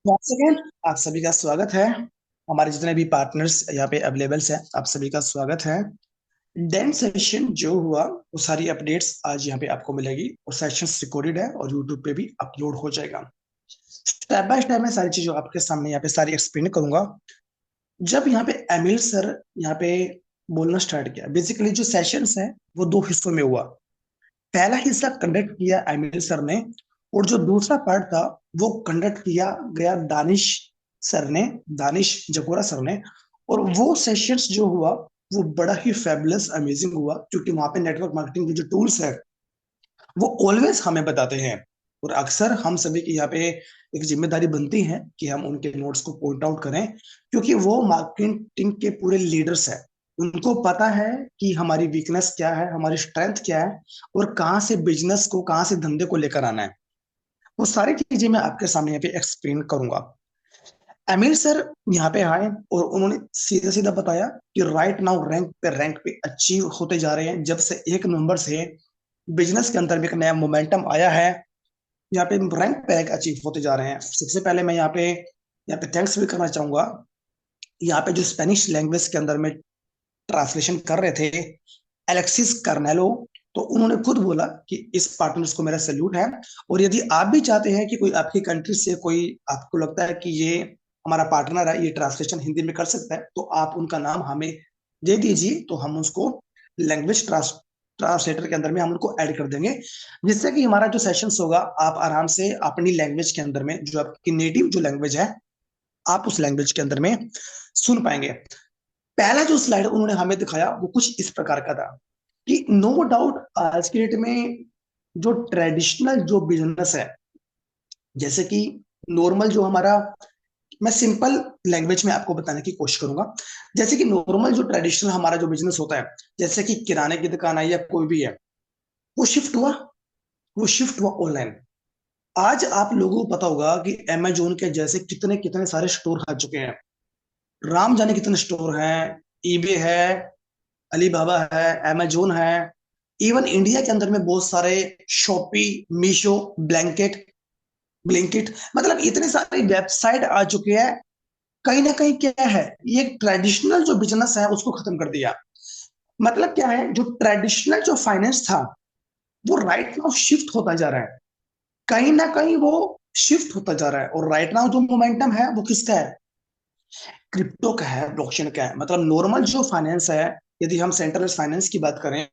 Once again आप सभी का स्वागत है। हमारे जितने भी पार्टनर्स यहाँ पे अवेलेबल्स हैं, आप सभी का स्वागत है। डेन सेशन जो हुआ वो सारी अपडेट्स आज यहाँ पे आपको मिलेगी और सेशंस रिकॉर्डेड है और यूट्यूब पे भी अपलोड हो जाएगा। स्टेप बाय स्टेप मैं सारी चीजों आपके सामने यहाँ पे सारी एक्सप्लेन करूंगा। जब यहाँ पे एमिल सर यहाँ पे बोलना स्टार्ट किया, बेसिकली जो सेशंस है वो दो हिस्सों में हुआ। पहला हिस्सा कंडक्ट किया एमिल सर ने और जो दूसरा पार्ट था वो कंडक्ट किया गया सर ने दानिश जकोरा सर ने। और वो सेशंस जो हुआ वो बड़ा ही फेबुलस अमेजिंग हुआ, क्योंकि वहां पे नेटवर्क मार्केटिंग के जो टूल्स है वो ऑलवेज हमें बताते हैं। और अक्सर हम सभी की यहाँ पे एक जिम्मेदारी बनती है कि हम उनके नोट्स को पॉइंट आउट करें, क्योंकि वो मार्केटिंग के पूरे लीडर्स हैं। उनको पता है कि हमारी वीकनेस क्या है, हमारी स्ट्रेंथ क्या है, और कहाँ से बिजनेस को, कहाँ से धंधे को लेकर आना है। वो सारी चीजें मैं आपके सामने यहाँ पे एक्सप्लेन करूंगा। अमीर सर यहाँ पे आए और उन्होंने सीधा सीधा बताया कि राइट नाउ रैंक पे अचीव होते जा रहे हैं। जब से 1 नवंबर से बिजनेस के अंदर भी एक नया मोमेंटम आया है, यहाँ पे रैंक पे अचीव होते जा रहे हैं। सबसे पहले मैं यहाँ पे थैंक्स भी करना चाहूंगा। यहाँ पे जो स्पेनिश लैंग्वेज के अंदर में ट्रांसलेशन कर रहे थे, एलेक्सिस कार्नेलो, तो उन्होंने खुद बोला कि इस पार्टनर्स को मेरा सैल्यूट है। और यदि आप भी चाहते हैं कि कोई आपकी कंट्री से कोई आपको लगता है कि ये हमारा पार्टनर है, ये ट्रांसलेशन हिंदी में कर सकता है, तो आप उनका नाम हमें दे दीजिए, तो हम उसको लैंग्वेज ट्रांसलेटर के अंदर में हम उनको ऐड कर देंगे। जिससे कि हमारा जो सेशंस होगा आप आराम से अपनी लैंग्वेज के अंदर में, जो आपकी नेटिव जो लैंग्वेज है, आप उस लैंग्वेज के अंदर में सुन पाएंगे। पहला जो स्लाइड उन्होंने हमें दिखाया वो कुछ इस प्रकार का था कि नो डाउट आज के डेट में जो ट्रेडिशनल जो बिजनेस है, जैसे कि नॉर्मल जो हमारा, मैं सिंपल लैंग्वेज में आपको बताने की कोशिश करूंगा। जैसे कि नॉर्मल जो ट्रेडिशनल हमारा जो बिजनेस होता है, जैसे कि किराने की दुकान है या कोई भी है, वो शिफ्ट हुआ, वो शिफ्ट हुआ ऑनलाइन। आज आप लोगों को पता होगा कि अमेजोन के जैसे कितने कितने सारे स्टोर आ चुके हैं। राम जाने कितने स्टोर हैं, ईबे है, अलीबाबा है, अमेजोन है। इवन इंडिया के अंदर में बहुत सारे शॉपी, मीशो, ब्लैंकेट ब्लिंकिट, मतलब इतने सारे वेबसाइट आ चुके हैं। कहीं ना कहीं क्या है, ये ट्रेडिशनल जो बिजनेस है उसको खत्म कर दिया। मतलब क्या है, जो ट्रेडिशनल जो फाइनेंस था वो राइट नाउ शिफ्ट होता जा रहा है। कहीं ना कहीं वो शिफ्ट होता जा रहा है। और राइट नाउ जो मोमेंटम है वो किसका है? क्रिप्टो का है, ब्लॉकचेन का है। मतलब नॉर्मल जो फाइनेंस है, यदि हम सेंट्रलाइज फाइनेंस की बात करें,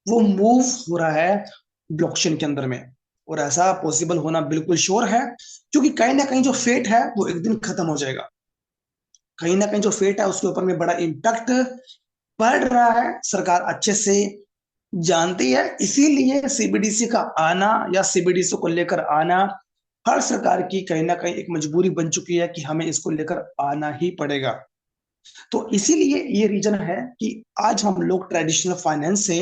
वो मूव हो रहा है ब्लॉकचेन के अंदर में। और ऐसा पॉसिबल होना बिल्कुल श्योर है, क्योंकि कहीं ना कहीं जो फेट है वो एक दिन खत्म हो जाएगा। कहीं ना कहीं जो फेट है उसके ऊपर में बड़ा इम्पैक्ट पड़ रहा है, सरकार अच्छे से जानती है। इसीलिए सीबीडीसी का आना या सीबीडीसी को लेकर आना हर सरकार की कहीं ना कहीं एक मजबूरी बन चुकी है कि हमें इसको लेकर आना ही पड़ेगा। तो इसीलिए ये रीजन है कि आज हम लोग ट्रेडिशनल फाइनेंस से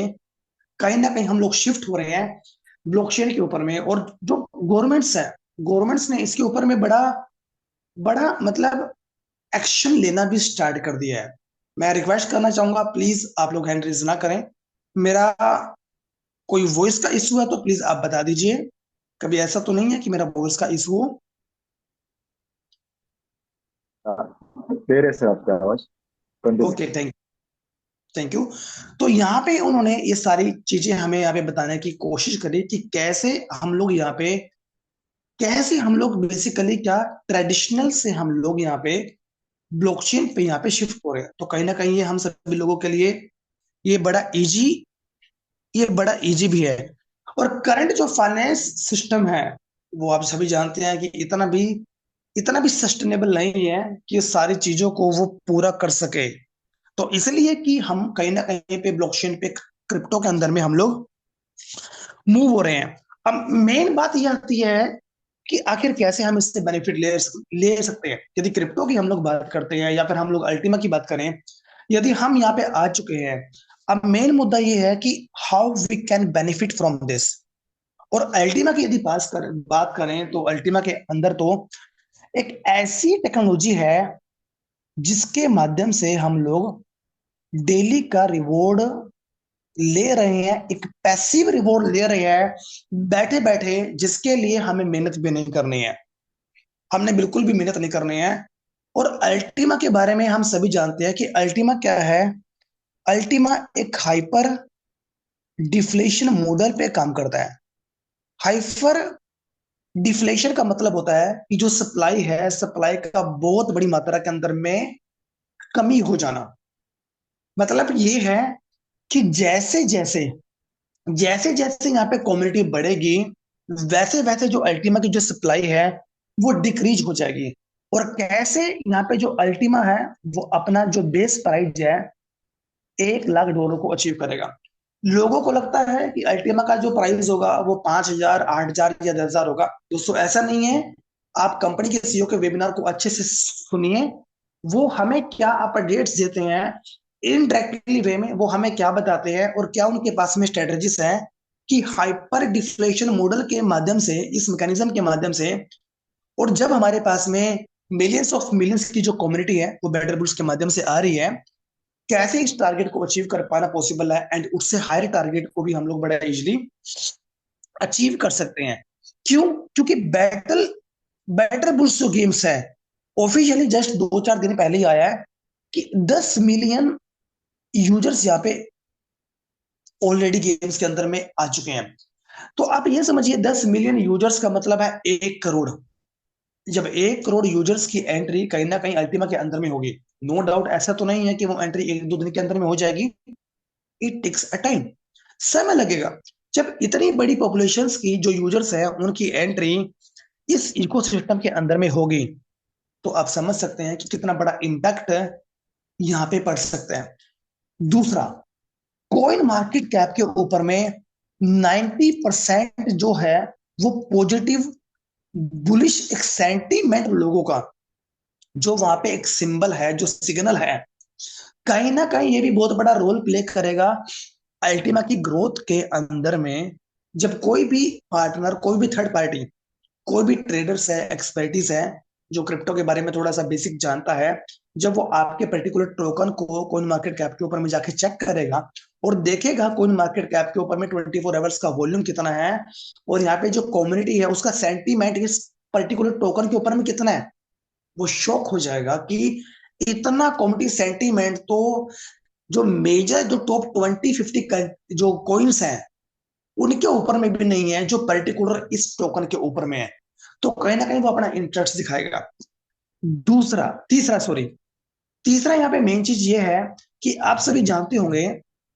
कहीं ना कहीं हम लोग शिफ्ट हो रहे हैं ब्लॉकचेन के ऊपर में। और जो गवर्नमेंट्स है, गवर्नमेंट्स ने इसके ऊपर में बड़ा बड़ा मतलब एक्शन लेना भी स्टार्ट कर दिया है। मैं रिक्वेस्ट करना चाहूंगा, प्लीज आप लोग हैंड रेज ना करें। मेरा कोई वॉइस का इशू है तो प्लीज आप बता दीजिए। कभी ऐसा तो नहीं है कि मेरा वॉइस का इशू हो? हाँ, दे रहे सर आपका आवाज। कंटिन्यू। Okay, thank you. तो यहाँ पे उन्होंने ये सारी चीजें हमें यहाँ पे बताने की कोशिश करी कि कैसे हम लोग बेसिकली क्या, ट्रेडिशनल से हम लोग यहाँ पे ब्लॉकचेन पे यहाँ पे शिफ्ट हो रहे हैं। तो कहीं ना कहीं ये हम सभी लोगों के लिए ये बड़ा इजी ये बड़ा इजी भी है। और करंट जो फाइनेंस सिस्टम है वो आप सभी जानते हैं कि इतना भी सस्टेनेबल नहीं है कि ये सारी चीजों को वो पूरा कर सके। तो इसलिए कि हम कहीं ना कहीं पे ब्लॉकचेन पे, क्रिप्टो के अंदर में हम लोग मूव हो रहे हैं। अब मेन बात यह आती है कि आखिर कैसे हम इससे बेनिफिट ले सकते हैं। यदि क्रिप्टो की हम लोग बात करते हैं या फिर हम लोग अल्टीमा की बात करें, यदि हम यहाँ पे आ चुके हैं, अब मेन मुद्दा ये है कि how we can benefit from this. और अल्टीमा की यदि बात करें तो अल्टीमा के अंदर तो एक ऐसी टेक्नोलॉजी है जिसके माध्यम से हम लोग डेली का रिवॉर्ड ले रहे हैं, एक पैसिव रिवॉर्ड ले रहे हैं बैठे बैठे, जिसके लिए हमें मेहनत भी नहीं करनी है। हमने बिल्कुल भी मेहनत नहीं करनी है। और अल्टीमा के बारे में हम सभी जानते हैं कि अल्टीमा क्या है। अल्टीमा एक हाइपर डिफ्लेशन मॉडल पे काम करता है। हाइपर डिफ्लेशन का मतलब होता है कि जो सप्लाई है, सप्लाई का बहुत बड़ी मात्रा के अंदर में कमी हो जाना। मतलब ये है कि जैसे जैसे जैसे जैसे यहाँ पे कम्युनिटी बढ़ेगी, वैसे वैसे जो अल्टीमा की जो सप्लाई है वो डिक्रीज हो जाएगी। और कैसे यहाँ पे जो अल्टीमा है वो अपना जो बेस प्राइस है $1 लाख को अचीव करेगा। लोगों को लगता है कि अल्टीमा का जो प्राइस होगा वो 5,000, 8,000 या 10,000 होगा। दोस्तों ऐसा नहीं है। आप कंपनी के सीईओ के वेबिनार को अच्छे से सुनिए। वो हमें क्या अपडेट्स देते हैं, इनडायरेक्टली वे में वो हमें क्या बताते हैं, और क्या उनके पास में स्ट्रेटजीज है कि हाइपर डिफ्लेशन मॉडल के माध्यम से, इस मैकेनिज्म के माध्यम से, और जब हमारे पास में मिलियंस ऑफ मिलियंस की जो कम्युनिटी है वो बेटर बुल्स के माध्यम से आ रही है, कैसे इस टारगेट को अचीव कर पाना पॉसिबल है, एंड उससे हायर टारगेट को भी हम लोग बड़ा इजीली अचीव कर सकते हैं। क्यों? क्योंकि बेटर बुल्स जो गेम्स है, ऑफिशियली जस्ट 2-4 दिन पहले ही आया है कि 10 मिलियन यूजर्स यहाँ पे ऑलरेडी गेम्स के अंदर में आ चुके हैं। तो आप ये समझिए 10 मिलियन यूजर्स का मतलब है 1 करोड़। जब 1 करोड़ यूजर्स की एंट्री कहीं ना कहीं अल्टीमा के अंदर में होगी, नो डाउट, ऐसा तो नहीं है कि वो एंट्री 1-2 दिन के अंदर में हो जाएगी। इट टेक्स अ टाइम, समय लगेगा। जब इतनी बड़ी पॉपुलेशंस की जो यूजर्स है उनकी एंट्री इस इकोसिस्टम के अंदर में होगी, तो आप समझ सकते हैं कि कितना बड़ा इम्पैक्ट यहाँ पे पड़ सकता है। दूसरा, कॉइन मार्केट कैप के ऊपर में 90% जो है वो पॉजिटिव बुलिश एक सेंटीमेंट लोगों का, जो वहां पे एक सिंबल है, जो सिग्नल है, कहीं ना कहीं ये भी बहुत बड़ा रोल प्ले करेगा अल्टीमा की ग्रोथ के अंदर में। जब कोई भी पार्टनर, कोई भी थर्ड पार्टी, कोई भी ट्रेडर्स है, एक्सपर्टीज है, जो क्रिप्टो के बारे में थोड़ा सा बेसिक जानता है, जब वो आपके पर्टिकुलर टोकन को कोइन मार्केट कैप के ऊपर में जाके चेक करेगा और देखेगा कोइन मार्केट कैप के ऊपर में 24 आवर्स का वॉल्यूम कितना है, और यहाँ पे जो कम्युनिटी है उसका सेंटीमेंट इस पर्टिकुलर टोकन के ऊपर में कितना है, वो शॉक हो जाएगा कि इतना कम्युनिटी सेंटीमेंट तो जो मेजर, जो टॉप 20-50 जो कॉइन्स हैं उनके ऊपर में भी नहीं है, जो पर्टिकुलर इस टोकन के ऊपर में है। तो कहीं ना कहीं वो अपना इंटरेस्ट दिखाएगा। दूसरा तीसरा सॉरी तीसरा यहाँ पे मेन चीज ये है कि आप सभी जानते होंगे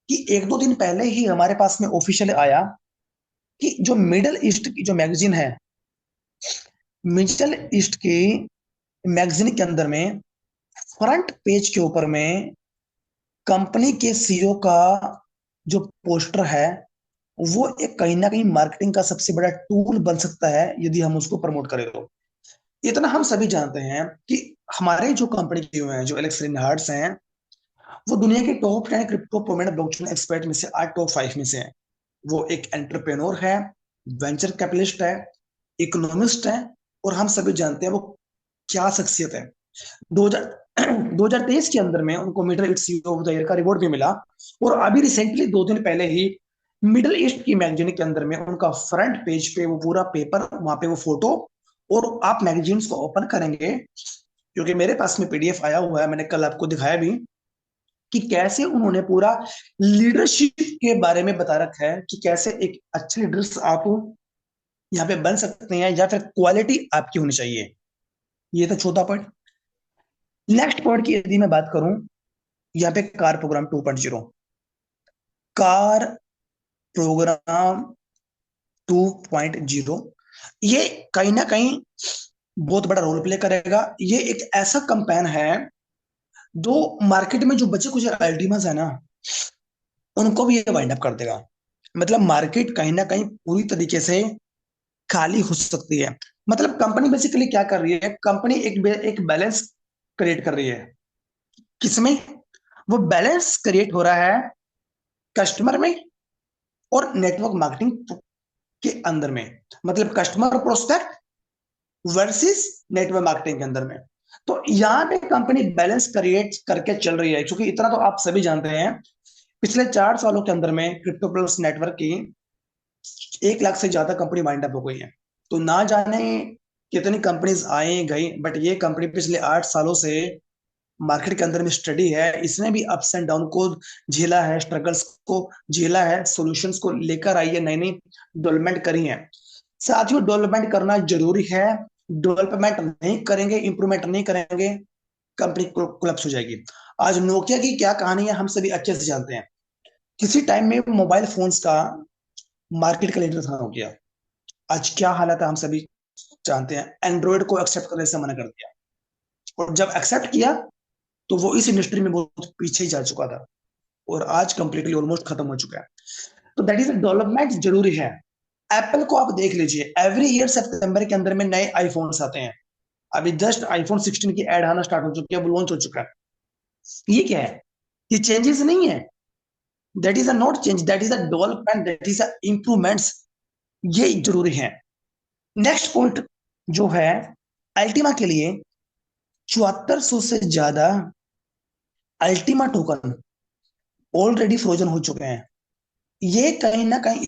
कि 1-2 दिन पहले ही हमारे पास में ऑफिशियल आया कि जो मिडल ईस्ट की जो मैगजीन है, मिडल ईस्ट की मैगजीन के अंदर में फ्रंट पेज के ऊपर में कंपनी के सीईओ का जो पोस्टर है, वो एक कहीं ना कहीं मार्केटिंग का सबसे बड़ा टूल बन सकता है यदि हम उसको प्रमोट करें तो। इतना हम सभी जानते हैं कि हमारे जो कंपनी के हैं, जो एलेक्स रिनहार्ड्स हैं, वो दुनिया के top 10 crypto payment blockchain expert में से आज टॉप 5 में से हैं। वो एक एंटरप्रेन्योर है, वेंचर कैपिटलिस्ट है, इकोनॉमिस्ट है, और हम सभी जानते हैं वो क्या शख्सियत है। 2023 के अंदर में उनको middle east CEO of the year का रिवॉर्ड भी मिला। और अभी रिसेंटली 2 दिन पहले ही मिडिल ईस्ट की मैगजीन के अंदर में उनका फ्रंट पेज पे वो पूरा पेपर, वहां पे वो फोटो, और आप मैगजीन्स को ओपन करेंगे, क्योंकि मेरे पास में पीडीएफ आया हुआ है, मैंने कल आपको दिखाया भी कि कैसे उन्होंने पूरा लीडरशिप के बारे में बता रखा है कि कैसे एक अच्छे लीडर्स आप यहाँ पे बन सकते हैं, या फिर क्वालिटी आपकी होनी चाहिए। ये था चौथा पॉइंट। नेक्स्ट पॉइंट की यदि मैं बात करूं, यहाँ पे कार प्रोग्राम 2.0, कार प्रोग्राम 2.0, ये कहीं ना कहीं बहुत बड़ा रोल प्ले करेगा। ये एक ऐसा कंपेन है जो मार्केट में जो बचे कुछ अल्टीमस है ना, उनको भी ये वाइंड अप कर देगा। मतलब मार्केट कहीं ना कहीं पूरी तरीके से खाली हो सकती है। मतलब कंपनी बेसिकली क्या कर रही है, कंपनी एक बैलेंस क्रिएट कर रही है। किसमें? वो बैलेंस क्रिएट हो रहा है कस्टमर में और नेटवर्क मार्केटिंग के अंदर में। मतलब customer prospect versus network marketing के अंदर में। तो यहाँ पे कंपनी बैलेंस क्रिएट करके चल रही है, क्योंकि इतना तो आप सभी जानते हैं, पिछले 4 सालों के अंदर में क्रिप्टो प्लस नेटवर्क की 1 लाख से ज्यादा कंपनी वाइंड अप हो गई है। तो ना जाने कितनी कंपनीज आई गई, बट ये कंपनी पिछले 8 सालों से मार्केट के अंदर में स्टडी है, इसने भी अप्स एंड डाउन को झेला है, स्ट्रगल्स को झेला है, सॉल्यूशंस को लेकर आई है, नई नई डेवलपमेंट करी है। साथियों, डेवलपमेंट करना जरूरी है। डेवलपमेंट नहीं करेंगे, इंप्रूवमेंट नहीं करेंगे, कंपनी कोलैप्स हो जाएगी। आज नोकिया की क्या कहानी है हम सभी अच्छे से जानते हैं। किसी टाइम में मोबाइल फोन्स का मार्केट का लीडर था नोकिया। आज क्या हालत है हम सभी जानते हैं। एंड्रॉइड को एक्सेप्ट करने से मना कर दिया, और जब एक्सेप्ट किया तो वो इस इंडस्ट्री में बहुत पीछे ही जा चुका था, और आज कंप्लीटली ऑलमोस्ट खत्म हो चुका है। तो दैट इज डेवलपमेंट जरूरी है। एप्पल को आप देख लीजिए, एवरी ईयर सितंबर के अंदर में नए आईफोन्स आते हैं। अभी जस्ट आईफोन 16 की एड आना स्टार्ट हो चुकी है, वो लॉन्च हो चुका है। ये क्या है? ये चेंजेस नहीं है। That is a not change, that is a development, that is a improvements. ये जरूरी है। नेक्स्ट पॉइंट जो है, अल्टीमा के लिए 7400 से ज्यादा अल्टीमा टोकन ऑलरेडी फ्रोजन हो चुके हैं। ये कहीं ना कहीं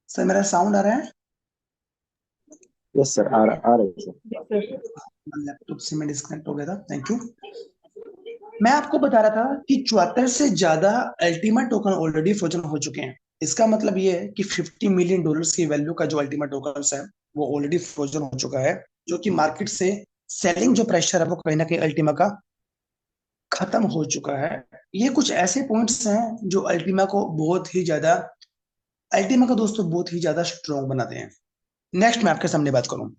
सर मेरा साउंड आ रहा है? यस सर, आ रहे सर। लैपटॉप से मैं डिस्कनेक्ट हो गया था, थैंक यू। मैं आपको बता रहा था कि 74 से ज्यादा अल्टीमेट टोकन ऑलरेडी फ्रोजन हो चुके हैं। इसका मतलब ये है कि $50 मिलियन की वैल्यू का जो अल्टीमेट टोकन है वो ऑलरेडी फ्रोजन हो चुका है, जो कि मार्केट से सेलिंग जो प्रेशर है वो कहीं ना कहीं अल्टीमा का खत्म हो चुका है। ये कुछ ऐसे पॉइंट्स हैं जो अल्टीमा का दोस्तों बहुत ही ज्यादा स्ट्रॉन्ग बनाते हैं। नेक्स्ट मैं आपके सामने बात करूं,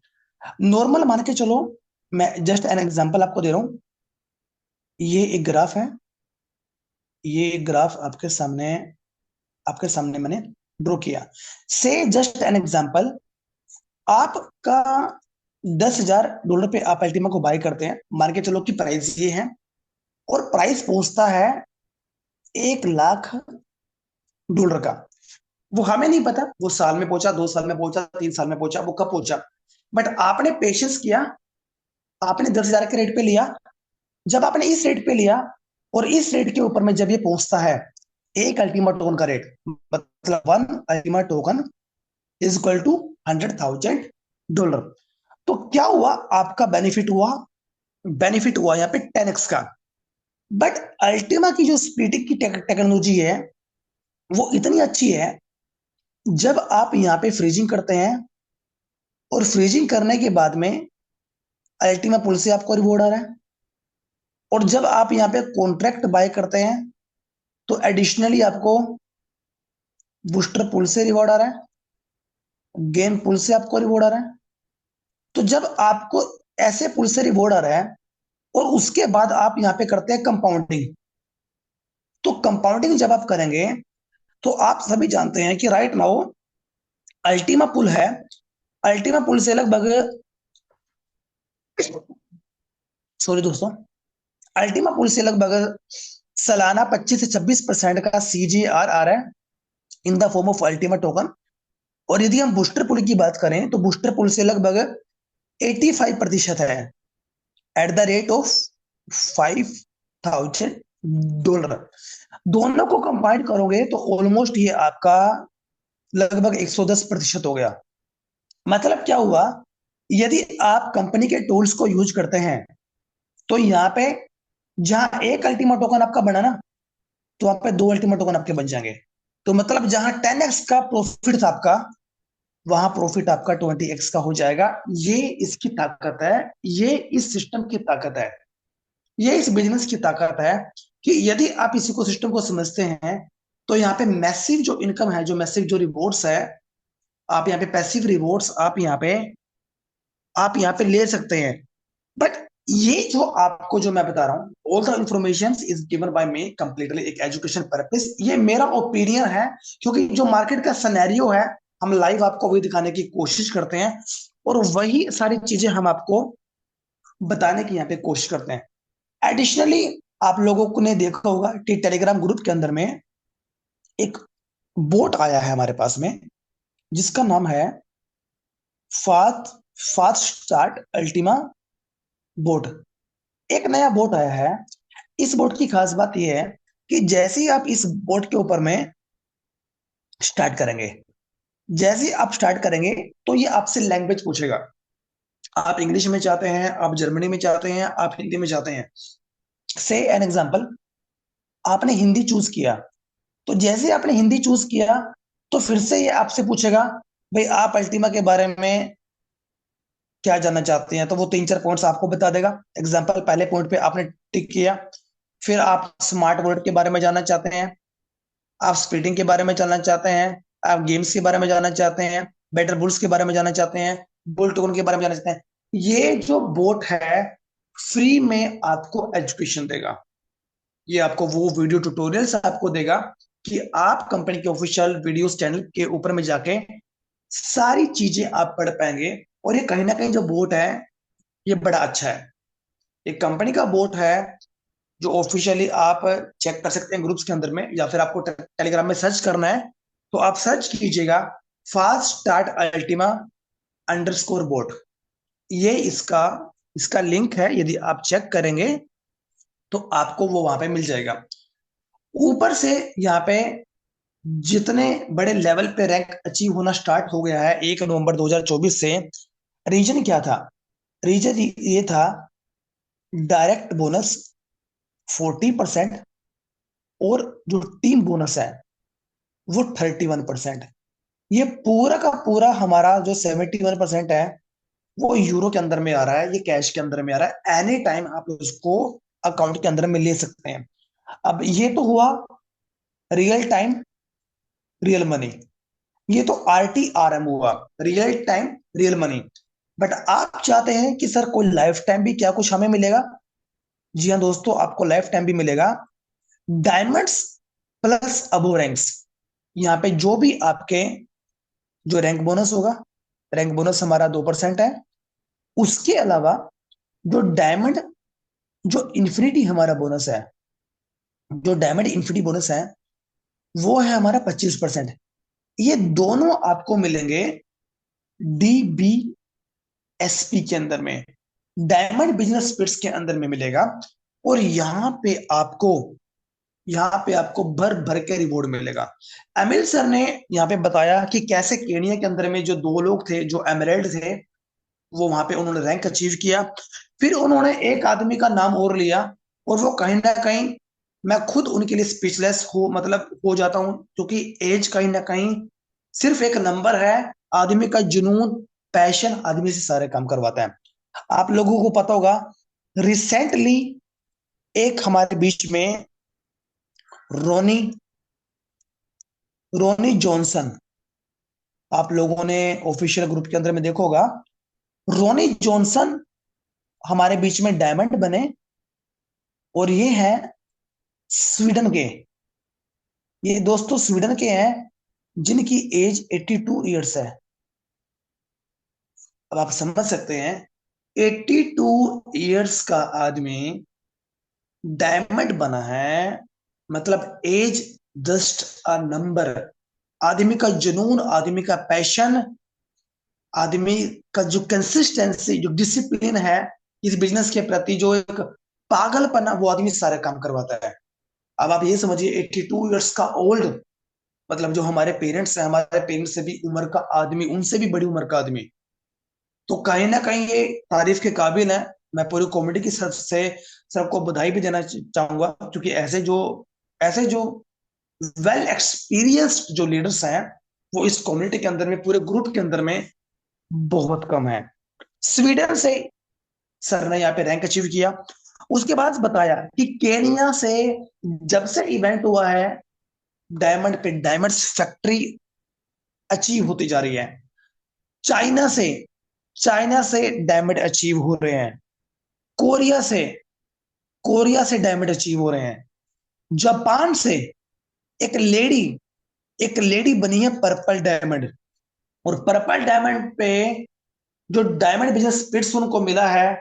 नॉर्मल मान के चलो, मैं जस्ट एन एग्जांपल आपको दे रहा हूं। ये एक ग्राफ है, ये एक ग्राफ आपके सामने मैंने ड्रॉ किया। से जस्ट एन एग्जांपल, आपका $10,000 पे आप अल्टीमा को बाय करते हैं, मान के चलो कि प्राइस ये है, और प्राइस पहुंचता है $1,00,000 का। वो हमें नहीं पता वो साल में पहुंचा, 2 साल में पहुंचा, 3 साल में पहुंचा, वो कब पहुंचा, बट आपने पेशेंस किया, आपने 10,000 के रेट पे लिया। जब आपने इस रेट पे लिया, और इस रेट के ऊपर में जब ये पहुंचता है, एक अल्टीमा टोकन का रेट, मतलब one Ultima token is equal to $100,000। तो क्या हुआ? आपका बेनिफिट हुआ यहाँ पे 10x का। बट अल्टीमा की जो स्प्लिटिंग की टेक्नोलॉजी है वो इतनी अच्छी है, जब आप यहाँ पे फ्रीजिंग करते हैं, और फ्रीजिंग करने के बाद में अल्टीमा पुल से आपको रिवॉर्ड आ रहा है, और जब आप यहाँ पे कॉन्ट्रैक्ट बाय करते हैं तो एडिशनली आपको बूस्टर पुल से रिवॉर्ड आ रहा है, गेम पुल से आपको रिवॉर्ड आ रहा है। तो जब आपको ऐसे पुल से रिवॉर्ड आ रहा है, और उसके बाद आप यहाँ पे करते हैं कंपाउंडिंग, तो कंपाउंडिंग जब आप करेंगे तो आप सभी जानते हैं कि राइट नाउ अल्टीमा पुल है, अल्टीमा पुल से लगभग, सॉरी दोस्तों, अल्टीमा पुल से लगभग सालाना 25 से 26% का CGR आ रहा है in the form of Ultima token. और यदि हम बूस्टर पुल की बात करें तो बूस्टर पुल से लगभग 85% है, एट द रेट ऑफ $5,000। दोनों को कंबाइन करोगे तो ऑलमोस्ट ये आपका लगभग 110% हो गया। मतलब क्या हुआ? यदि आप कंपनी के टूल्स को यूज करते हैं, तो यहाँ पे जहां एक अल्टीमा टोकन आपका बना ना, तो वहां पे दो अल्टीमा टोकन आपके बन जाएंगे। तो मतलब जहां 10x का प्रॉफिट था आपका, वहां प्रॉफिट आपका 20x का हो जाएगा। ये इसकी ताकत है, ये इस सिस्टम की ताकत है, ये इस बिजनेस की ताकत है, कि यदि आप इसी को सिस्टम को समझते हैं, तो यहाँ पे मैसिव जो इनकम है, जो मैसिव जो रिवॉर्ड्स है, आप यहाँ पे पैसिव रिवॉर्ड्स आप यहाँ पे ले सकते हैं। बट ये जो आपको जो मैं बता रहा हूँ, all the information is given by me completely एक एजुकेशन पर्पस, ये मेरा ओपिनियन है, क्योंकि जो मार्केट का सिनेरियो है हम लाइव आपको वही दिखाने की कोशिश करते हैं, और वही सारी चीजें हम आपको बताने की यहाँ पे कोशिश करते हैं। एडिशनली आप लोगों को ने देखा होगा कि टेलीग्राम ग्रुप के अंदर में एक बोट आया है हमारे पास में, जिसका नाम है fast fast start Ultima boat. एक नया बोट आया है। इस बोट की खास बात यह है कि जैसे ही आप इस बोट के ऊपर में स्टार्ट करेंगे, जैसे ही आप स्टार्ट करेंगे, तो ये आपसे लैंग्वेज पूछेगा। आप इंग्लिश में चाहते हैं, आप जर्मनी में चाहते हैं, आप हिंदी में चाहते हैं। से एन एग्जाम्पल, आपने हिंदी चूज किया, तो जैसे आपने हिंदी चूज किया, तो फिर से ये आपसे पूछेगा, भाई आप अल्टीमा के बारे में क्या जानना चाहते हैं। तो वो तीन चार पॉइंट्स आपको बता देगा। एग्जाम्पल, पहले पॉइंट पे आपने टिक किया, फिर आप स्मार्ट वॉलेट के बारे में जानना चाहते हैं, आप स्प्लिटिंग के बारे में जानना चाहते हैं, आप गेम्स के बारे में जानना चाहते हैं, बेटर बुल्स के बारे में जानना चाहते हैं, बुल टोकन के बारे में जानना चाहते हैं। ये जो बोट है, फ्री में आपको एजुकेशन देगा। ये आपको वो वीडियो ट्यूटोरियल्स आपको देगा कि आप कंपनी के ऑफिशियल वीडियोस चैनल के ऊपर में जाके सारी चीजें आप पढ़ पाएंगे। और ये कहीं ना कहीं जो बोट है, ये बड़ा अच्छा है। एक कंपनी का बोट है, जो ऑफिशियली आप चेक कर सकते हैं ग्रुप्स के अंदर में, या फिर आपको टेलीग्राम में सर्च करना है, तो आप सर्च कीजिएगा fast start Ultima underscore boat. ये इसका इसका लिंक है। यदि आप चेक करेंगे तो आपको वो वहां पे मिल जाएगा। ऊपर से यहाँ पे जितने बड़े लेवल पे रैंक अचीव होना स्टार्ट हो गया है 1 नवंबर 2024 से। रीजन क्या था? रीजन ये था, डायरेक्ट बोनस 40%, और जो टीम बोनस है वो 31%। ये पूरा का पूरा हमारा जो 71% है, वो यूरो के अंदर में आ रहा है, ये कैश के अंदर में आ रहा है। एनी टाइम आप उसको अकाउंट के अंदर में ले सकते हैं। अब ये तो हुआ रियल टाइम रियल मनी। ये तो RTRM हुआ, real time real money. But आप चाहते हैं कि सर कोई लाइफ टाइम भी क्या कुछ हमें मिलेगा? जी हाँ दोस्तों, आपको लाइफ टाइम भी मिलेगा। डायमंड्स प्लस अबो रैंक्स, यहाँ पे जो भी आपके जो रैंक बोनस होगा, रैंक बोनस हमारा 2% है। उसके अलावा जो डायमंड, जो इन्फिनिटी हमारा बोनस है, जो डायमंड इन्फिनिटी बोनस है, वो है हमारा 25%। ये दोनों आपको मिलेंगे DBSP के अंदर में, डायमंड बिजनेस स्पिरिट्स के अंदर में मिलेगा। और यहाँ पे आपको भर भर के रिवॉर्ड मिलेगा। एमिल सर ने यहाँ पे बताया कि कैसे केनिया के अंदर में जो दो लोग थे, जो एमरेल्ड थे, वो वहां पे उन्होंने रैंक अचीव किया। फिर उन्होंने एक आदमी का नाम और लिया, और वो कहीं ना कहीं, मैं खुद उनके लिए स्पीचलेस हो जाता हूँ, क्योंकि एज कहीं ना कहीं सिर्फ एक नंबर है। आदमी का जुनून, पैशन आदमी से सारे काम करवाता है। आप लोगों को पता होगा, रिसेंटली एक हमारे बीच में रोनी रोनी जॉनसन, आप लोगों ने ऑफिशियल ग्रुप के अंदर में देखा होगा, रोनी जॉनसन हमारे बीच में डायमंड बने। और ये है स्वीडन के, ये दोस्तों स्वीडन के हैं, जिनकी एज 82 ईयर्स है। अब आप समझ सकते हैं, 82 ईयर्स का आदमी डायमंड बना है, मतलब एज जस्ट अ नंबर। आदमी का जुनून, आदमी का पैशन, आदमी का जो कंसिस्टेंसी, जो डिसिप्लिन है इस बिजनेस के प्रति, जो एक पागलपना, वो आदमी सारे काम करवाता है। अब आप ये समझिए, 82 ईयर्स का ओल्ड, मतलब जो हमारे पेरेंट्स हैं, हमारे पेरेंट्स से भी उम्र का आदमी, उनसे भी बड़ी उम्र का आदमी, तो कहीं ना कहीं ये तारीफ के काबिल है। मैं पूरी कॉमेडी की तरफ से सबको बधाई भी देना चाहूंगा, क्योंकि ऐसे जो वेल एक्सपीरियंस्ड जो लीडर्स हैं, वो इस कम्युनिटी के अंदर में, पूरे ग्रुप के अंदर में बहुत कम है। स्वीडन से सर ने यहाँ पे रैंक अचीव किया। उसके बाद बताया कि केनिया से जब से इवेंट हुआ है, डायमंड पे डायमंड्स फैक्ट्री अचीव होती जा रही है। चाइना से चाइना से डायमंड अचीव हो रहे हैं। कोरिया से कोरिया से डायमंड अचीव हो रहे हैं। जापान से एक लेडी एक लेडी बनी है पर्पल डायमंड। और पर्पल डायमंड पे जो डायमंड बिजनेस स्पिरिट्स उनको मिला है,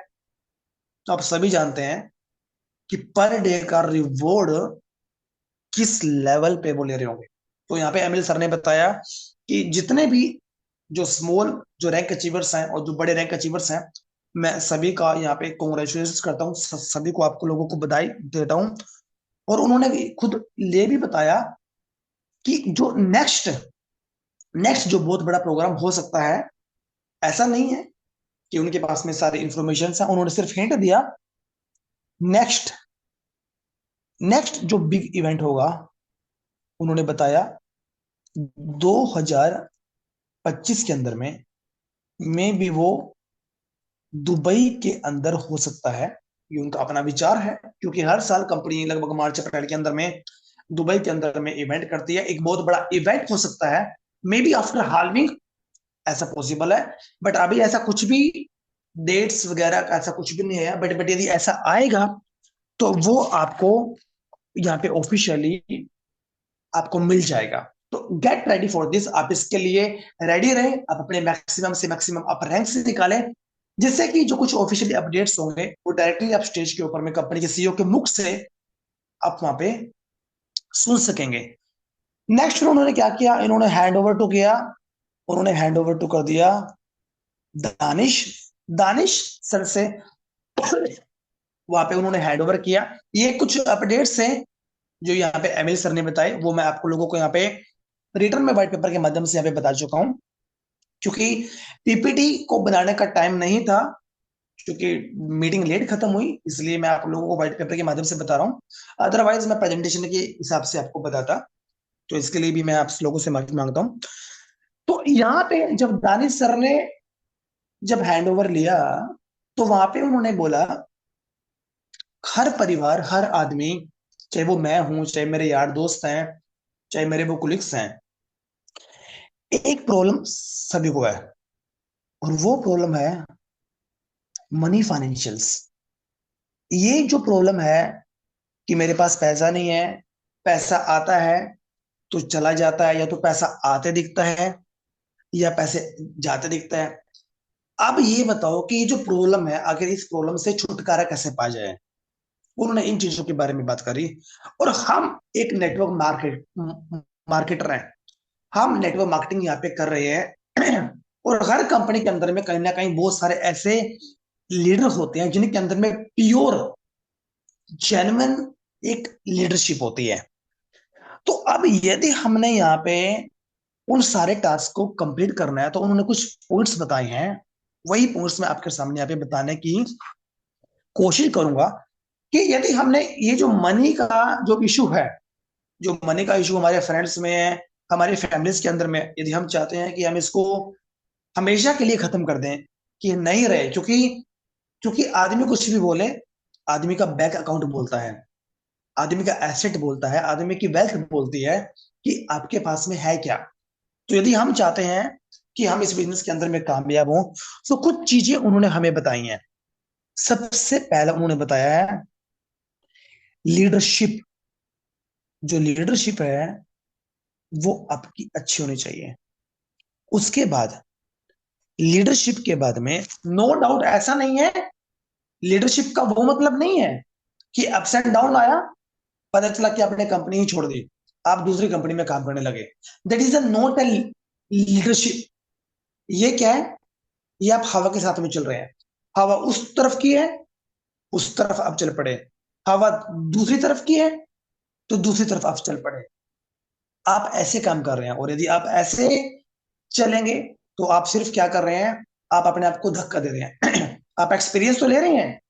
तो आप सभी जानते हैं कि पर डे का रिवॉर्ड किस लेवल पे वो ले रहे होंगे। तो यहाँ पे एमिल सर ने बताया कि जितने भी जो स्मॉल जो रैंक अचीवर्स हैं और जो बड़े रैंक अचीवर्स हैं, मैं सभी का यहाँ पे कॉन्ग्रेचुलेशन करता हूँ, सभी को आपको लोगों को बधाई देता हूँ। और उन्होंने भी खुद ये भी बताया कि जो नेक्स्ट नेक्स्ट जो बहुत बड़ा प्रोग्राम हो सकता है, ऐसा नहीं है कि उनके पास में सारी इंफॉर्मेशन है, उन्होंने सिर्फ हिंट दिया। नेक्स्ट नेक्स्ट जो बिग इवेंट होगा, उन्होंने बताया 2025 के अंदर में भी वो दुबई के अंदर हो सकता है। ये उनका अपना विचार है, क्योंकि हर साल कंपनी लगभग मार्च अप्रैल के अंदर में दुबई के अंदर में इवेंट करती है। एक बहुत बड़ा इवेंट हो सकता है, मे बी आफ्टर हाल्विंग, ऐसा पॉसिबल है। बट अभी ऐसा कुछ भी डेट्स वगैरह का ऐसा कुछ भी नहीं है। बट यदि ऐसा आएगा तो वो आपको यहाँ पे ऑफिशियली आपको मिल जाएगा। तो गेट रेडी फॉर दिस, आप इसके लिए रेडी रहें, आप अपने मैक्सिमम से मैक्सिमम आप रैंक से निकालें, जिससे कि जो कुछ ऑफिशियली अपडेट्स होंगे वो डायरेक्टली आप स्टेज के ऊपर में कंपनी के सीईओ के मुख से आप वहां पे सुन सकेंगे। नेक्स्ट फिर उन्होंने क्या किया, इन्होंने हैंड ओवर टू किया, उन्होंने हैंड ओवर टू कर दिया दानिश दानिश सर से। वहां पे उन्होंने हैंड ओवर किया। ये कुछ अपडेट्स हैं जो यहाँ पे एमिल सर ने बताए, वो मैं आपको लोगों को यहाँ पे रिटर्न में व्हाइट पेपर के माध्यम से यहाँ पे बता चुका हूँ। क्योंकि पीपीटी को बनाने का टाइम नहीं था, क्योंकि मीटिंग लेट खत्म हुई, इसलिए मैं आप लोगों को व्हाइट पेपर के माध्यम से बता रहा हूँ। अदरवाइज मैं प्रेजेंटेशन के हिसाब से आपको बताता, तो इसके लिए भी मैं आप लोगों से माफी मांगता हूँ। तो यहाँ पे जब दानिश सर ने जब हैंड ओवर लिया, तो वहां पे उन्होंने बोला हर परिवार, हर आदमी, चाहे वो मैं हूं, चाहे मेरे यार दोस्त हैं, चाहे मेरे वो कुलिग्स हैं, एक प्रॉब्लम सभी को है, और वो प्रॉब्लम है मनी फाइनेंशियल्स। ये जो प्रॉब्लम है कि मेरे पास पैसा नहीं है, पैसा आता है तो चला जाता है, या तो पैसा आते दिखता है या पैसे जाते दिखता है। अब ये बताओ कि ये जो प्रॉब्लम है, आखिर इस प्रॉब्लम से छुटकारा कैसे पा जाए। उन्होंने इन चीजों के बारे में बात करी। और हम एक नेटवर्क मार्केटर हैं, हम नेटवर्क मार्केटिंग यहाँ पे कर रहे हैं। और हर कंपनी के अंदर में कहीं ना कहीं बहुत सारे ऐसे लीडर होते हैं जिनके अंदर में प्योर जेन्युइन एक लीडरशिप होती है। तो अब यदि हमने यहाँ पे उन सारे टास्क को कंप्लीट करना है, तो उन्होंने कुछ पॉइंट्स बताए हैं। वही पॉइंट्स मैं आपके सामने यहाँ पे बताने की कोशिश करूंगा कि यदि हमने ये जो मनी का जो इशू है, जो मनी का इशू हमारे फ्रेंड्स में है, हमारे फैमिलीज के अंदर में, यदि हम चाहते हैं कि हम इसको हमेशा के लिए खत्म कर दें, कि नहीं रहे, क्योंकि क्योंकि आदमी कुछ भी बोले, आदमी का बैंक अकाउंट बोलता है, आदमी का एसेट बोलता है, आदमी की वेल्थ बोलती है कि आपके पास में है क्या। तो यदि हम चाहते हैं कि हम इस बिजनेस के अंदर में कामयाब हों, तो कुछ चीजें उन्होंने हमें बताई हैं। सबसे पहला उन्होंने बताया है लीडरशिप। जो लीडरशिप है वो आपकी अच्छी होनी चाहिए। उसके बाद लीडरशिप के बाद में, नो डाउट ऐसा नहीं है, लीडरशिप का वो मतलब नहीं है कि अप्स एंड डाउन आया, पता चला कि आपने कंपनी ही छोड़ दी, आप दूसरी कंपनी में काम करने लगे। That is a not a leadership. ये क्या है, ये आप हवा के साथ में चल रहे हैं। हवा उस तरफ की है, उस तरफ आप चल पड़े। हवा दूसरी तरफ की है, तो दूसरी तरफ आप चल पड़े। आप ऐसे काम कर रहे हैं, और यदि आप ऐसे चलेंगे तो आप सिर्फ क्या कर रहे हैं, आप अपने आप को धक्का दे रहे हैं। आप एक्सपीरियंस तो ले रहे हैं,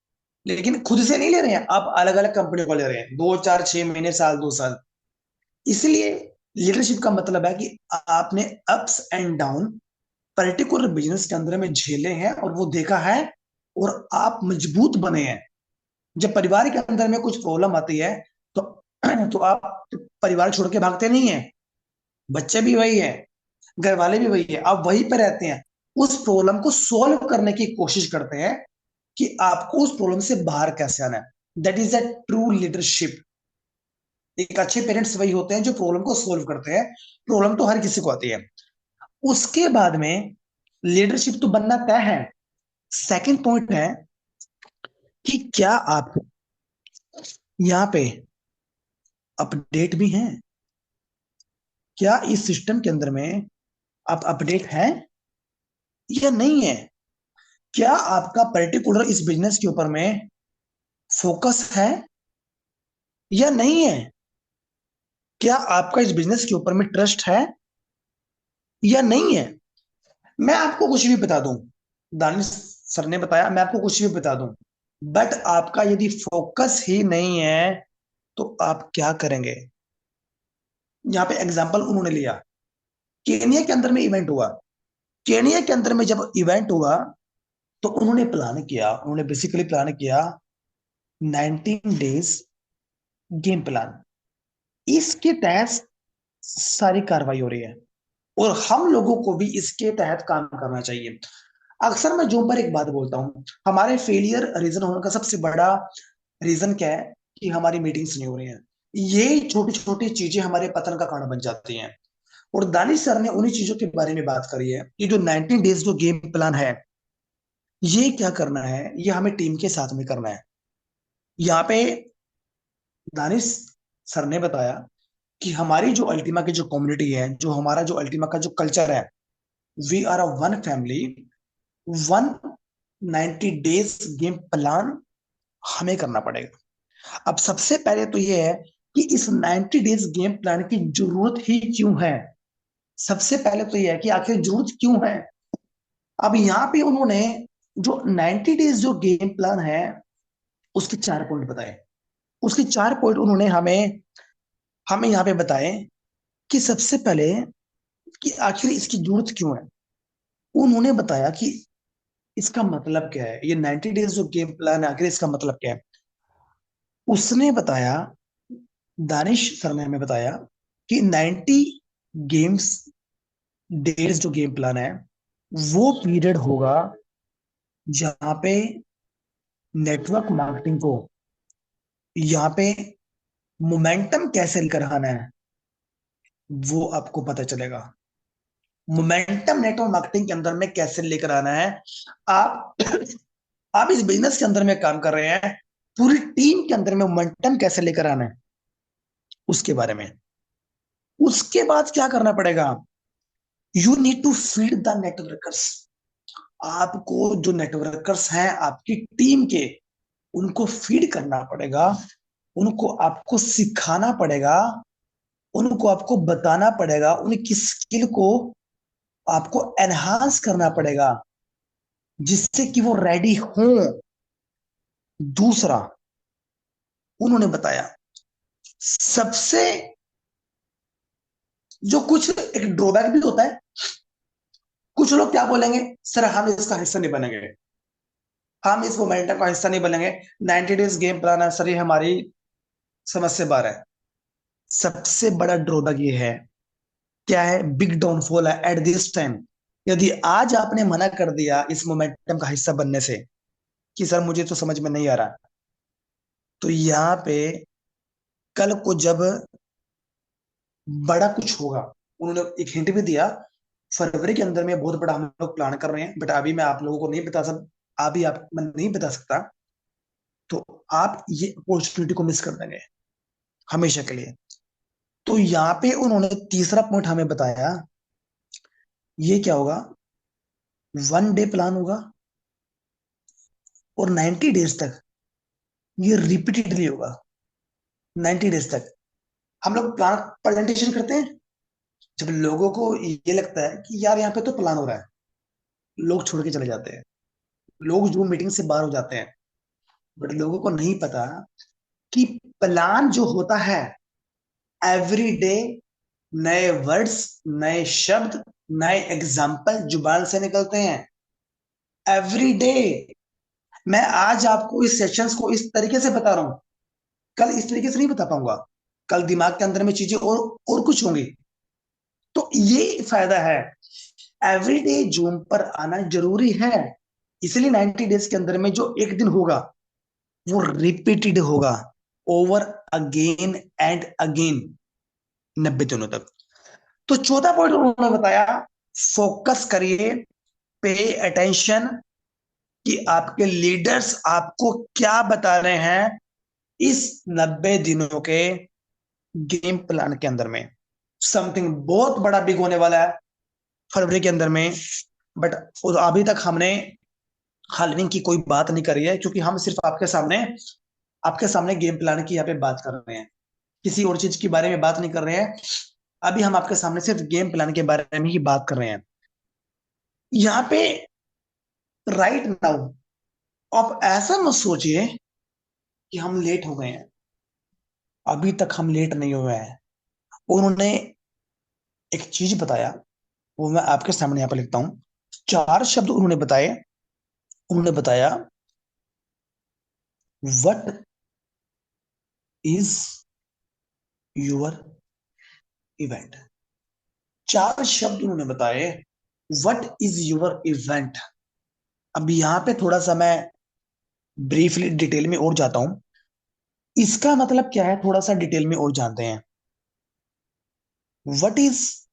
लेकिन खुद से नहीं ले रहे हैं, आप अलग अलग कंपनी को ले रहे हैं, 2 4 6 महीने, साल 2 साल। इसलिए लीडरशिप का मतलब है कि आपने ups and down particular business के अंदर में झेले हैं और वो देखा है, और आप मजबूत बने हैं। जब परिवार के अंदर में कुछ प्रॉब्लम आती है, तो तो आप परिवार छोड़ के भागते नहीं है। बच्चे भी वही है, घर वाले भी वही है, आप वहीं पे रहते हैं, उस प्रॉब्लम को सोल्व करने की कोशिश करते हैं कि आपको उस प्रॉब्लम से बाहर कैसे आना है। That is a true leadership. एक अच्छे पेरेंट्स वही होते हैं जो प्रॉब्लम को सोल्व करते हैं। प्रॉब्लम तो हर किसी को आती है। उसके बाद में लीडरशिप तो बनना तय है। सेकंड पॉइंट है कि क्या आप यहाँ पे अपडेट भी हैं, क्या इस सिस्टम के अंदर में आप अपडेट हैं या नहीं है, क्या आपका पर्टिकुलर इस बिजनेस के ऊपर में फोकस है या नहीं है, क्या आपका इस बिजनेस के ऊपर में ट्रस्ट है या नहीं है। मैं आपको कुछ भी बता दूं, दानिश सर ने बताया, मैं आपको कुछ भी बता दूं, बट आपका यदि फोकस ही नहीं है तो आप क्या करेंगे। यहाँ पे एग्जांपल उन्होंने लिया, केनिया के अंदर में इवेंट हुआ। केनिया के अंदर में जब इवेंट हुआ तो उन्होंने प्लान किया, उन्होंने बेसिकली प्लान किया 19 डेज गेम प्लान। इसके तहत सारी कार्रवाई हो रही है और हम लोगों को भी इसके तहत काम करना चाहिए। अक्सर मैं जो पर एक बात बोलता हूँ, हमारे फेलियर रीजन होने का सबसे बड़ा रीजन क्या है कि हमारी मीटिंग्स नहीं हो रही हैं। ये छोटी छोटी चीजें हमारे पतन का कारण बन जाती हैं। और दानिश सर ने उन्हीं चीजों के बारे में बात करी है। ये जो 19 डेज जो गेम प्लान है, ये क्या करना है, ये हमें टीम के साथ में करना है। यहाँ पे दानिश सर ने बताया कि हमारी जो अल्टीमा की जो कम्युनिटी है, जो हमारा जो अल्टीमा का जो कल्चर है, we are a one family, one 90 days game plan हमें करना पड़ेगा। अब सबसे पहले तो ये है कि इस 90 डेज गेम प्लान की जरूरत ही क्यों है। सबसे पहले तो ये है कि आखिर जरूरत क्यों है। अब यहाँ पे उन्होंने जो 90 डेज जो गेम प्लान है, उसके 4 पॉइंट बताए। उसके 4 पॉइंट उन्होंने हमें हमें यहाँ पे बताए कि सबसे पहले कि आखिर इसकी जरूरत क्यों है। उन्होंने बताया कि इसका मतलब क्या है, ये 90 डेज जो गेम प्लान है, आखिर इसका मतलब क्या है। उसने बताया, दानिश सर ने हमें बताया कि 90 डेज जो गेम प्लान है, वो पीरियड होगा जहां पे नेटवर्क मार्केटिंग को यहाँ पे मोमेंटम कैसे लेकर आना है, वो आपको पता चलेगा। मोमेंटम नेटवर्क मार्केटिंग के अंदर में कैसे लेकर आना है। आप आप इस बिजनेस के अंदर में काम कर रहे हैं, पूरी टीम के अंदर में मोमेंटम कैसे लेकर आना है, उसके बारे में। उसके बाद क्या करना पड़ेगा, you need to feed the networkers. आपको जो नेटवर्कर्स हैं आपकी टीम के, उनको फीड करना पड़ेगा, उनको आपको सिखाना पड़ेगा, उनको आपको बताना पड़ेगा, उनकी स्किल को आपको एनहांस करना पड़ेगा, जिससे कि वो रेडी हों। दूसरा उन्होंने बताया, सबसे जो कुछ एक ड्रॉबैक भी होता है, कुछ लोग क्या बोलेंगे, सर हम इसका हिस्सा नहीं बनेंगे, हम इस मोमेंटम का हिस्सा नहीं बनेंगे, 90 डेज गेम प्लान है सर, ये हमारी समझ से बाहर है। सबसे बड़ा ड्रॉबैक ये है, क्या है, बिग डाउनफॉल है एट दिस टाइम। यदि आज आपने मना कर दिया इस मोमेंटम का हिस्सा बनने से कि सर मुझे तो समझ में नहीं आ रहा, तो यहाँ पे कल को जब बड़ा कुछ होगा, उन्होंने एक हिंट भी दिया, फरवरी के अंदर में बहुत बड़ा हम लोग प्लान कर रहे हैं, बट अभी मैं आप लोगों को नहीं बता सब, अभी आप मैं नहीं बता सकता। तो आप ये अपॉर्चुनिटी को मिस कर देंगे हमेशा के लिए। तो यहाँ पे उन्होंने तीसरा पॉइंट हमें बताया, ये क्या होगा, 1 डे प्लान होगा और 90 डेज तक ये रिपीटेडली होगा। 90 डेज तक हम लोग प्लान प्रेजेंटेशन करते हैं, जब लोगों को ये लगता है कि यार यहाँ पे तो प्लान हो रहा है, लोग छोड़ के चले जाते हैं, लोग जो मीटिंग से बाहर हो जाते हैं। बट लोगों को नहीं पता कि प्लान जो होता है, एवरी डे नए वर्ड्स, नए शब्द, नए एग्जाम्पल जुबान से निकलते हैं एवरी डे। मैं आज आपको इस सेशंस को इस तरीके से बता रहा हूं, कल इस तरीके से नहीं बता पाऊंगा, कल दिमाग के अंदर में चीजें और कुछ होंगी। तो ये फायदा है, एवरीडे जूम पर आना जरूरी है। इसलिए 90 डेज के अंदर में जो एक दिन होगा वो रिपीटेड होगा, ओवर अगेन एंड अगेन, 90 दिनों तक। तो चौथा पॉइंट उन्होंने बताया, फोकस करिए, पे अटेंशन कि आपके लीडर्स आपको क्या बता रहे हैं इस 90 दिनों के गेम प्लान के अंदर में। समथिंग बहुत बड़ा बिग होने वाला है फरवरी के अंदर में। बट अभी तक हमने हालविंग की कोई बात नहीं करी है, क्योंकि हम सिर्फ आपके सामने गेम प्लान की यहाँ पे बात कर रहे हैं, किसी और चीज के बारे में बात नहीं कर रहे हैं। अभी हम आपके सामने सिर्फ गेम प्लान के बारे में ही बात कर रहे हैं यहाँ पे। राइट नाउ आप ऐसा मत सोचिए कि हम लेट हो गए हैं। अभी तक हम लेट नहीं हुए हैं। उन्होंने एक चीज बताया, वो मैं आपके सामने यहाँ पे लिखता हूं। 4 शब्द उन्होंने बताए। उन्होंने बताया, वट इज योर इवेंट। 4 शब्द उन्होंने बताए, वट इज योर इवेंट। अब यहाँ पे थोड़ा सा मैं ब्रीफली डिटेल में और जाता हूं। इसका मतलब क्या है, थोड़ा सा डिटेल में और जानते हैं। What is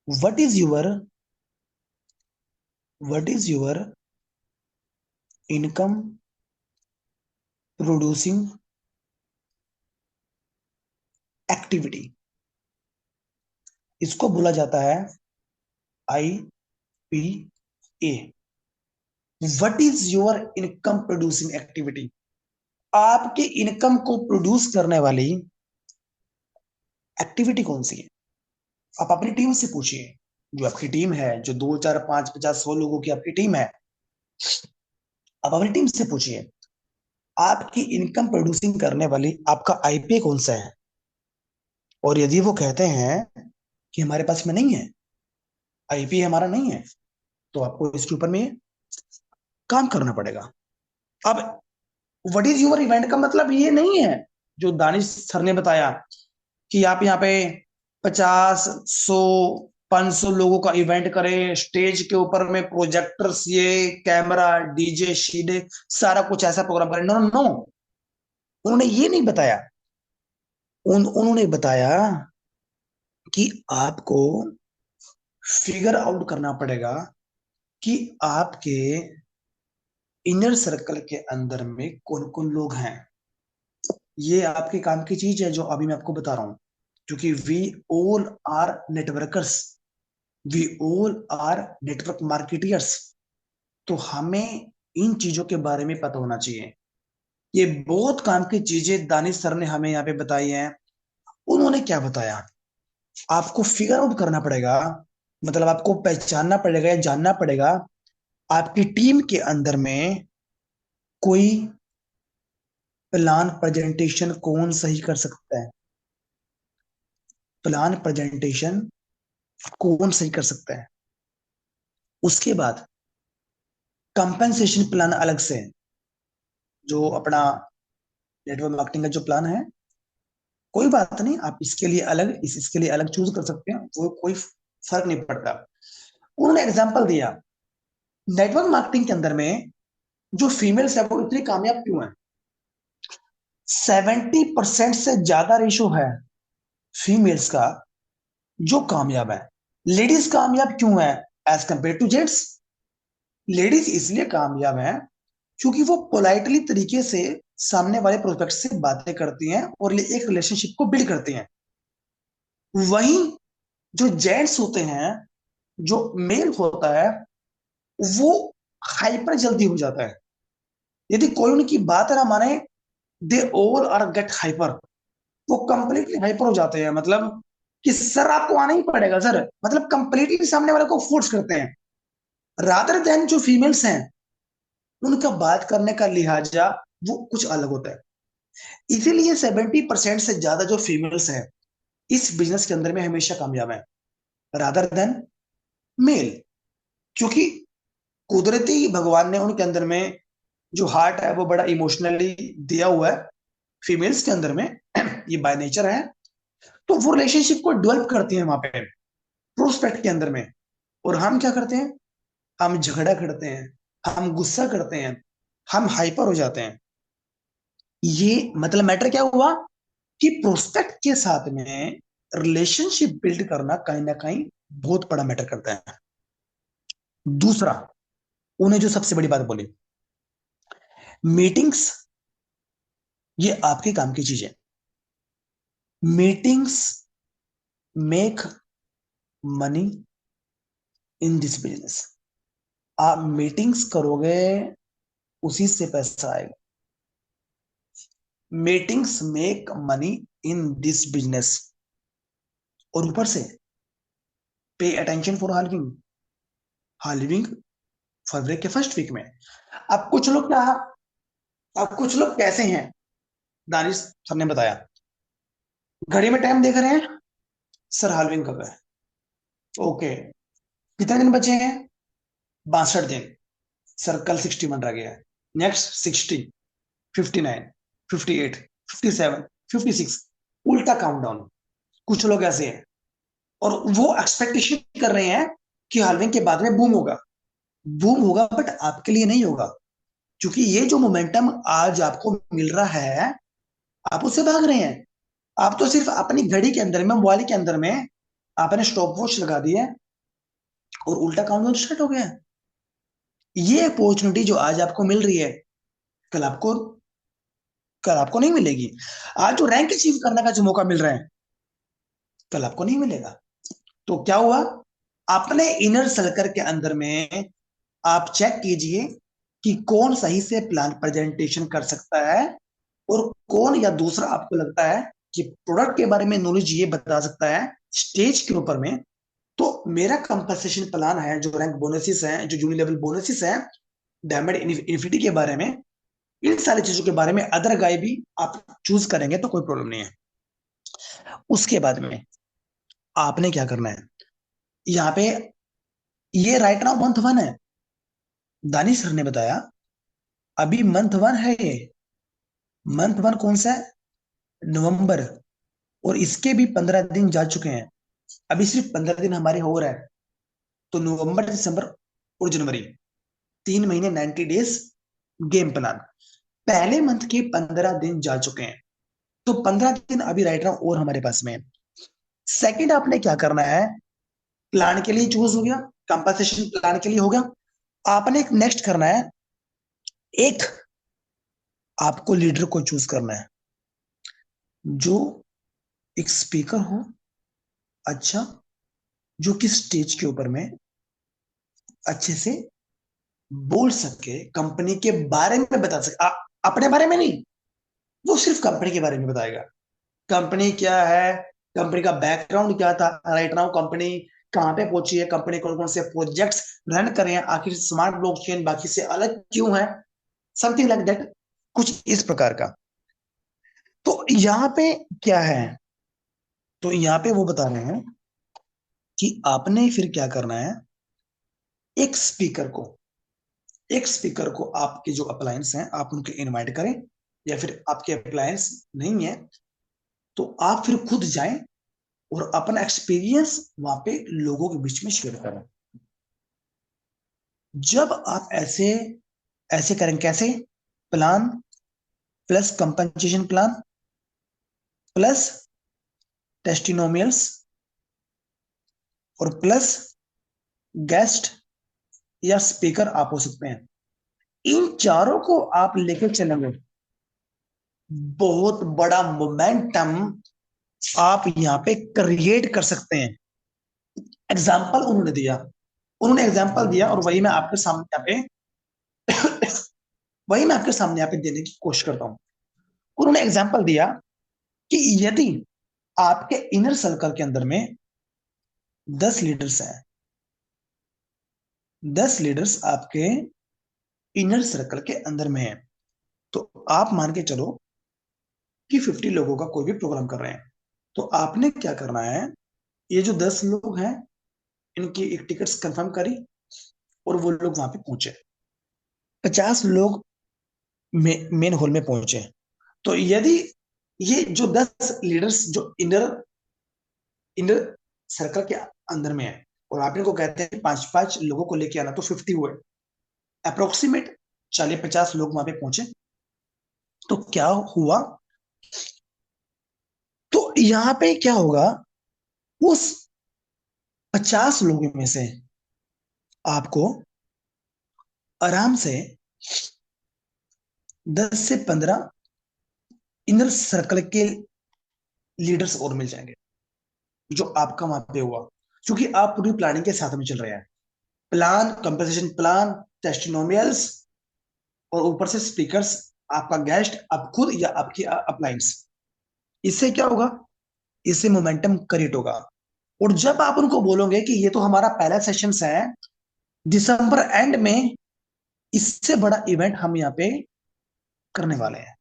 what is your what is your income producing activity. इसको बोला जाता है IPA। What is your income producing activity. आपके इनकम को प्रोड्यूस करने वाली एक्टिविटी कौन सी है। आप अपनी टीम से पूछिए। जो आपकी टीम है, जो 2 4 5 50 100 लोगों की आपकी टीम है, आप अपनी टीम से पूछिए, आपकी इनकम प्रोड्यूसिंग करने वाली आपका IPA कौन सा है। और यदि वो कहते हैं कि हमारे पास में नहीं है, IPA हमारा नहीं है, तो आपको इसके ऊपर में काम करना पड़ेगा। अब व्हाट इज योर इवेंट का मतलब ये नहीं है जो दानिश सर ने बताया कि आप यहाँ पे 50 100 500 लोगों का इवेंट करें, स्टेज के ऊपर में प्रोजेक्टर्स, ये कैमरा, DJ शीडे, सारा कुछ ऐसा प्रोग्राम करें। नो नो, उन्होंने ये नहीं बताया। उन्होंने बताया कि आपको फिगर आउट करना पड़ेगा कि आपके इनर सर्कल के अंदर में कौन कौन लोग हैं। ये आपके काम की चीज है जो अभी मैं आपको बता रहा हूं, क्योंकि we all are networkers, we all are network marketers. तो हमें इन चीजों के बारे में पता होना चाहिए। ये बहुत काम की चीजें दानिश सर ने हमें यहाँ पे बताई हैं। उन्होंने क्या बताया, आपको फिगर आउट करना पड़ेगा, मतलब आपको पहचानना पड़ेगा या जानना पड़ेगा आपकी टीम के अंदर में कोई प्लान प्रेजेंटेशन कौन सही कर सकता है। प्लान प्रेजेंटेशन कौन सही कर सकता है। उसके बाद कंपनसेशन प्लान अलग से है। जो अपना नेटवर्क मार्केटिंग का जो प्लान है, कोई बात नहीं, आप इसके लिए अलग, इसके लिए अलग चूज कर सकते हैं, वो कोई फर्क नहीं पड़ता। उन्होंने एग्जांपल दिया, नेटवर्क मार्केटिंग के अंदर में जो फीमेल्स है वो इतनी कामयाब क्यों है। 70% से ज्यादा रेशो है फीमेल्स का जो कामयाब है। लेडीज कामयाब क्यों है as compare to gents. Ladies इसलिए कामयाब है क्योंकि वो पोलाइटली तरीके से सामने वाले प्रोस्पेक्ट से बातें करती हैं और एक रिलेशनशिप को बिल्ड करती हैं। वहीं जो जेंट्स होते हैं, जो मेल होता है, वो हाइपर जल्दी हो जाता है। यदि कोई उनकी बात ना माने, they all are get hyper. वो कंप्लीटली हाइपर हो जाते हैं, मतलब कि सर आपको आना ही पड़ेगा सर, मतलब कंप्लीटली सामने वाले को फोर्स करते हैं। रादर देन जो फीमेल्स हैं, उनका बात करने का लिहाजा वो कुछ अलग होता है। इसीलिए 70% से ज्यादा जो फीमेल्स हैं इस बिजनेस के अंदर में हमेशा कामयाब है, रादर देन मेल। क्योंकि कुदरती भगवान ने उनके अंदर में जो हार्ट है वो बड़ा इमोशनली दिया हुआ है फीमेल्स के अंदर में। ये बाय नेचर है। तो वो रिलेशनशिप को डेवलप करती हैं वहां पे प्रोस्पेक्ट के अंदर में। और हम क्या करते हैं, हम झगड़ा करते हैं, हम गुस्सा करते हैं, हम हाइपर हो जाते हैं। ये मतलब मैटर क्या हुआ कि प्रोस्पेक्ट के साथ में रिलेशनशिप बिल्ड करना कहीं ना कहीं बहुत बड़ा मैटर करता है। दूसरा, उन्हें जो सबसे बड़ी बात बोली, मीटिंग्स ये आपके काम की चीज है। Meetings make money in this business. आप मीटिंग्स करोगे, उसी से पैसा आएगा। Meetings make money in this business. और ऊपर से पे अटेंशन फॉर हार्विंग। हार्विंग फरवरी के फर्स्ट वीक में। अब कुछ लोग क्या, अब कुछ लोग कैसे हैं, दानिश सर ने बताया, घड़ी में टाइम देख रहे हैं, सर हार्विंग कब है, ओके, कितने दिन बचे हैं, 62 दिन, सर कल 61 रह गया है, नेक्स्ट 60, 59, 58, 57, 56, उल्टा काउंटडाउन। कुछ लोग ऐसे हैं और वो एक्सपेक्टेशन कर रहे हैं कि हार्विंग के बाद में बूम होगा। बूम होगा बट आपके लिए नहीं होगा, क्योंकि ये जो मोमेंटम आज आपको मिल रहा है, आप उससे भाग रहे हैं। आप तो सिर्फ अपनी घड़ी के अंदर में, मोबाइल के अंदर में आपने स्टॉप वॉच लगा दी है और उल्टा काउंटडाउन स्टार्ट हो गया है। ये अपॉर्चुनिटी जो आज आपको मिल रही है, कल आपको कल आपको नहीं मिलेगी। आज जो रैंक अचीव करने का जो मौका मिल रहा है, कल आपको नहीं मिलेगा। तो क्या हुआ, अपने इनर सर्कल के अंदर में आप चेक कीजिए कि कौन सही से प्लान प्रेजेंटेशन कर सकता है, और कौन या दूसरा आपको लगता है कि प्रोडक्ट के बारे में नॉलेज ये बता सकता है स्टेज के ऊपर में। तो मेरा कंपनसेशन प्लान है, जो रैंक बोनसेस है, जो जूनियर लेवल बोनसेस है, डायमंड इन्फिनिटी के बारे में, इन सारी चीजों के बारे में अदर गाय भी आप चूज करेंगे तो कोई प्रॉब्लम नहीं है। उसके बाद में आपने क्या करना है, यहाँ पे ये राइट नाउ मंथ 1 है, दानिश सर ने बताया, अभी मंथ 1 है ये। मंथ 1 कौन सा है, नवंबर। और इसके भी 15 दिन जा चुके हैं, अभी सिर्फ 15 दिन हमारे हो रहा है। तो नवंबर, दिसंबर और जनवरी, 3 महीने, 90 डेज गेम प्लान। पहले मंथ के 15 दिन जा चुके हैं, तो 15 दिन अभी राइट नाउ और हमारे पास में है। सेकंड, आपने क्या करना है, प्लान के लिए चूज हो गया, कंपनसेशन प्लान के लिए हो गया। आपने एक नेक्स्ट करना है, एक आपको लीडर को चूज करना है जो एक स्पीकर हो, अच्छा, जो कि स्टेज के ऊपर में अच्छे से बोल सके, कंपनी के बारे में बता सके, अपने बारे में नहीं, वो सिर्फ कंपनी के बारे में बताएगा। कंपनी क्या है, कंपनी का बैकग्राउंड क्या था, राइट नाउ कंपनी कहाँ पे पहुंची है, कंपनी कौन कौन से प्रोजेक्ट्स रन कर रहे हैं, आखिर स्मार्ट ब्लॉकचेन बाकी से अलग क्यों है, समथिंग लाइक दैट, कुछ इस प्रकार का। तो यहाँ पे क्या है, तो यहाँ पे वो बता रहे हैं कि आपने फिर क्या करना है, एक स्पीकर को एक स्पीकर को आपके जो अप्लायंस हैं आप उनके इनवाइट करें, या फिर आपके अप्लायंस नहीं है तो आप फिर खुद जाएं और अपना एक्सपीरियंस वहां पे लोगों के बीच में शेयर करें। जब आप ऐसे ऐसे करें, कैसे, plan plus compensation plan plus testimonials और प्लस गेस्ट या स्पीकर आप हो सकते हैं, इन चारों को आप लेकर चलेंगे, बहुत बड़ा मोमेंटम आप यहाँ पे क्रिएट कर सकते हैं। एग्जाम्पल उन्होंने एग्जाम्पल दिया और वही मैं आपके सामने यहाँ पे देने की कोशिश करता हूँ। उन्होंने एग्जाम्पल दिया कि यदि आपके इनर सर्कल के अंदर में 10 लीडर्स हैं, 10 लीडर्स आपके इनर सर्कल के अंदर में है, तो आप मान के चलो कि 50 लोगों का कोई भी प्रोग्राम कर रहे हैं। तो आपने क्या करना है, ये जो 10 लोग हैं, इनकी एक टिकट्स कंफर्म करी और वो लोग वहां पे पहुंचे, 50 लोग मेन हॉल में पहुंचे। तो यदि ये जो 10 लीडर्स जो इनर इनर सर्कल के अंदर में है, और आप इनको कहते हैं 5-5 लोगों को लेके आना, तो 50 हुए, अप्रोक्सीमेट 40-50 लोग वहां पे पहुंचे। तो क्या हुआ, तो यहाँ पे क्या होगा, उस 50 लोगों में से आपको आराम से 10 से 15 इनर सर्कल के लीडर्स और मिल जाएंगे, जो आपका वहां पे हुआ, क्योंकि आप पूरी प्लानिंग के साथ में चल रहे हैं। प्लान, कंपनसेशन प्लान, टेस्टिमोनियल्स, और ऊपर से स्पीकर्स, आपका गेस्ट, आप खुद या आपकी अपलाइंस। इससे क्या होगा? इससे मोमेंटम क्रिएट होगा। और जब आप उनको बोलोगे कि ये तो हमारा पहला सेशन है, दिसंबर एंड में इससे बड़ा इवेंट हम यहाँ पे करने वाले हैं,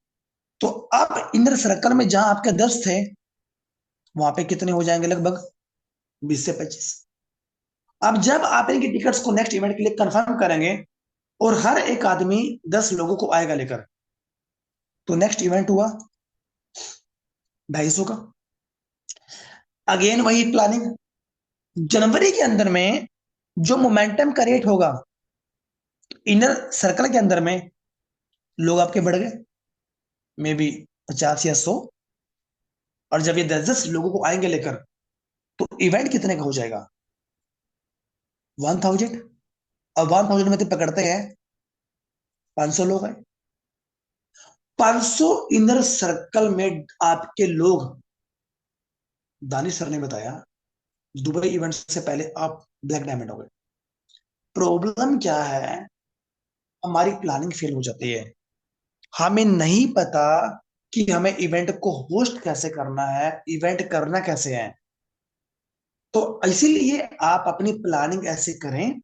तो आप इनर सर्कल में जहां आपके 10 थे, वहां पे कितने हो जाएंगे? लगभग 20 से 25। अब जब आप इनकी टिकट्स को नेक्स्ट इवेंट के लिए कंफर्म करेंगे और हर एक आदमी 10 लोगों को आएगा लेकर, तो नेक्स्ट इवेंट हुआ 250 का। अगेन वही प्लानिंग, जनवरी के अंदर में जो मोमेंटम क्रिएट होगा इनर सर्कल के अंदर में, लोग आपके बढ़ गए मे बी 50 या 100, और जब ये 10 10 लोगों को आएंगे लेकर, तो इवेंट कितने का हो जाएगा? 1000। अब 1000 में तो पकड़ते हैं 500 लोग हैं। 500 इनर सर्कल में आपके लोग, दानिश सर ने बताया, दुबई इवेंट से पहले आप ब्लैक डायमंड हो गए। प्रॉब्लम क्या है? हमारी प्लानिंग फेल हो जाती है। हमें नहीं पता कि हमें इवेंट को होस्ट कैसे करना है, इवेंट करना कैसे है। तो इसीलिए आप अपनी प्लानिंग ऐसे करें,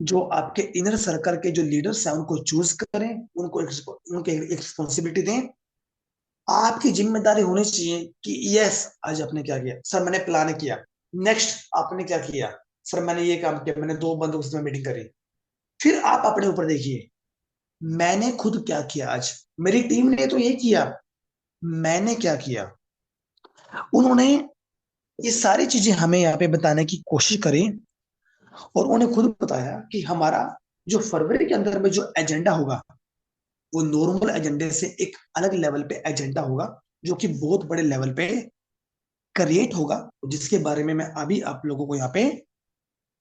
जो आपके इनर सर्कल के जो लीडर्स हैं उनको चूज करें, उनको एक रिस्पॉन्सिबिलिटी दें। आपकी जिम्मेदारी होनी चाहिए कि यस, आज आपने क्या किया सर? मैंने प्लान किया। नेक्स्ट आपने क्या किया? सर मैंने ये काम किया, मैंने 2 बंदों से मीटिंग करी। फिर आप अपने ऊपर देखिए, मैंने खुद क्या किया आज, मेरी टीम ने तो ये किया, मैंने क्या किया। उन्होंने ये सारी चीजें हमें यहाँ पे बताने की कोशिश करी, और उन्हें खुद बताया कि हमारा जो फरवरी के अंदर में जो एजेंडा होगा, वो नॉर्मल एजेंडे से एक अलग लेवल पे एजेंडा होगा, जो कि बहुत बड़े लेवल पे क्रिएट होगा, जिसके बारे में मैं अभी आप लोगों को यहाँ पे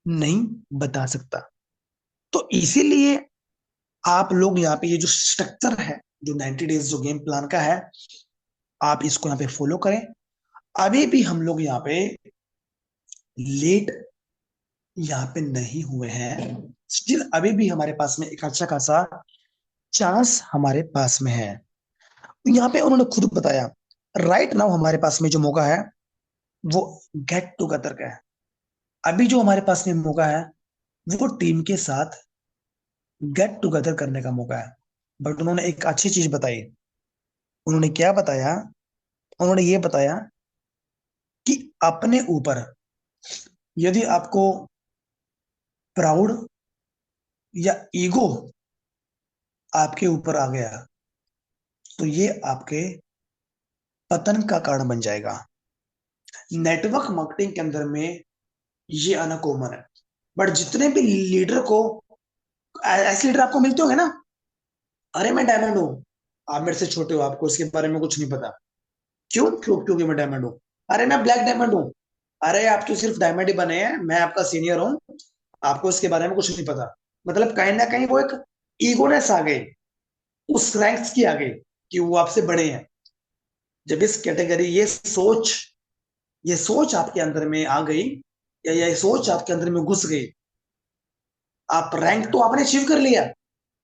नहीं बता सकता। तो इसीलिए आप लोग यहाँ पे ये जो स्ट्रक्चर है, जो 90 डेज जो गेम प्लान का है, आप इसको यहाँ पे फॉलो करें। अभी भी हम लोग यहाँ पे लेट यहाँ पे नहीं हुए हैं, स्टिल अभी भी हमारे पास में एक अच्छा खासा चांस हमारे पास में है। यहाँ पे उन्होंने खुद बताया, राइट नाउ हमारे पास में जो मौका है वो गेट टुगेदर का है। अभी जो हमारे पास में मौका है वो टीम के साथ गेट टुगेदर करने का मौका है। बट उन्होंने एक अच्छी चीज बताई। उन्होंने क्या बताया? उन्होंने ये बताया कि अपने ऊपर यदि आपको प्राउड या ईगो आपके ऊपर आ गया, तो ये आपके पतन का कारण बन जाएगा। नेटवर्क मार्केटिंग के अंदर में ये आना कॉमन है। बट जितने भी लीडर को, ऐसे लीडर आपको मिलते होंगे ना, अरे मैं डायमंड हूँ, आप मेरे से छोटे हो, आपको इसके बारे में कुछ नहीं पता। क्यों क्यों क्योंकि मैं डायमंड हूँ। अरे मैं ब्लैक डायमंड हूँ। अरे आप तो सिर्फ डायमंड ही बने हैं, मैं आपका सीनियर हूँ, आपको इसके बारे में कुछ नहीं पता। मतलब कहीं ना कहीं वो एक ईगोनेस आ गई, उस रैंक्स की आ गई, कि वो आपसे बड़े हैं। जब इस कैटेगरी, ये सोच आपके अंदर में आ गई, या ये सोच आपके अंदर में घुस गई, आप रैंक तो आपने अचीव कर लिया,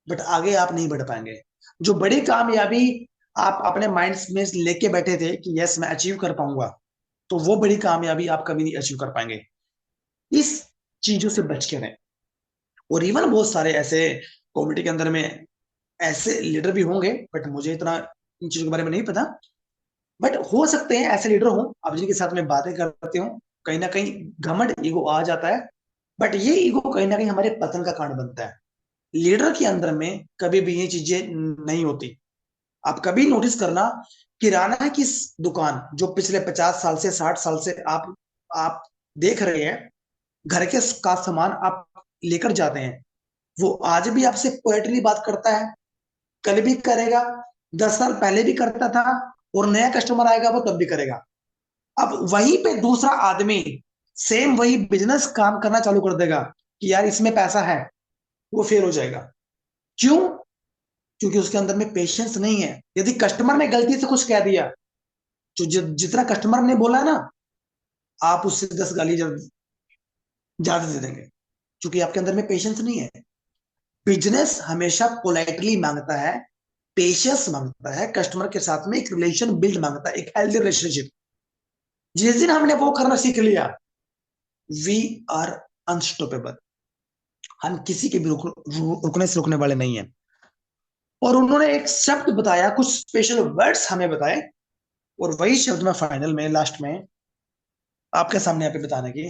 बट आगे आप नहीं बढ़ पाएंगे। जो बड़ी कामयाबी आप अपने माइंड में लेके बैठे थे कि यस मैं अचीव कर पाऊंगा, तो वो बड़ी कामयाबी आप कभी नहीं अचीव कर पाएंगे। इस चीजों से बच के रहें। और इवन बहुत सारे ऐसे कम्युनिटी के अंदर में ऐसे लीडर भी होंगे, बट मुझे इतना इन चीजों के बारे में नहीं पता। बट हो सकते हैं ऐसे लीडर हों, आप जिनके साथ में बातें करते हो, कहीं ना कहीं घमंड ईगो आ जाता है। बट ये ईगो कहीं ना कहीं हमारे पतन का कारण बनता है। लीडर के अंदर में कभी भी ये चीजें नहीं होती। आप कभी नोटिस करना, किराना की दुकान जो पिछले 50 साल से 60 साल से आप देख रहे हैं, घर के का सामान आप लेकर जाते हैं, वो आज भी आपसे पोएट्री बात करता है, कल भी करेगा, 10 साल पहले भी करता था, और नया कस्टमर आएगा वो तब भी करेगा। अब वहीं पे दूसरा आदमी सेम वही बिजनेस काम करना चालू कर देगा कि यार इसमें पैसा है, वो फेल हो जाएगा। क्यों? क्योंकि उसके अंदर में पेशेंस नहीं है। यदि कस्टमर ने गलती से कुछ कह दिया, जो जितना कस्टमर ने बोला ना, आप उससे 10 गाली ज्यादा दे देंगे, क्योंकि आपके अंदर में पेशेंस नहीं है। बिजनेस हमेशा पोलाइटली मांगता है, पेशेंस मांगता है, कस्टमर के साथ में एक रिलेशन बिल्ड मांगता है, एक हेल्दी रिलेशनशिप। जिस दिन हमने वो करना सीख लिया, वी आर अनस्टॉपेबल। हम किसी के भी रुकने से रुकने वाले नहीं है। और उन्होंने एक शब्द बताया, कुछ स्पेशल वर्ड्स हमें बताए, और वही शब्द मैं फाइनल में लास्ट में आपके सामने यहाँ पे बताने की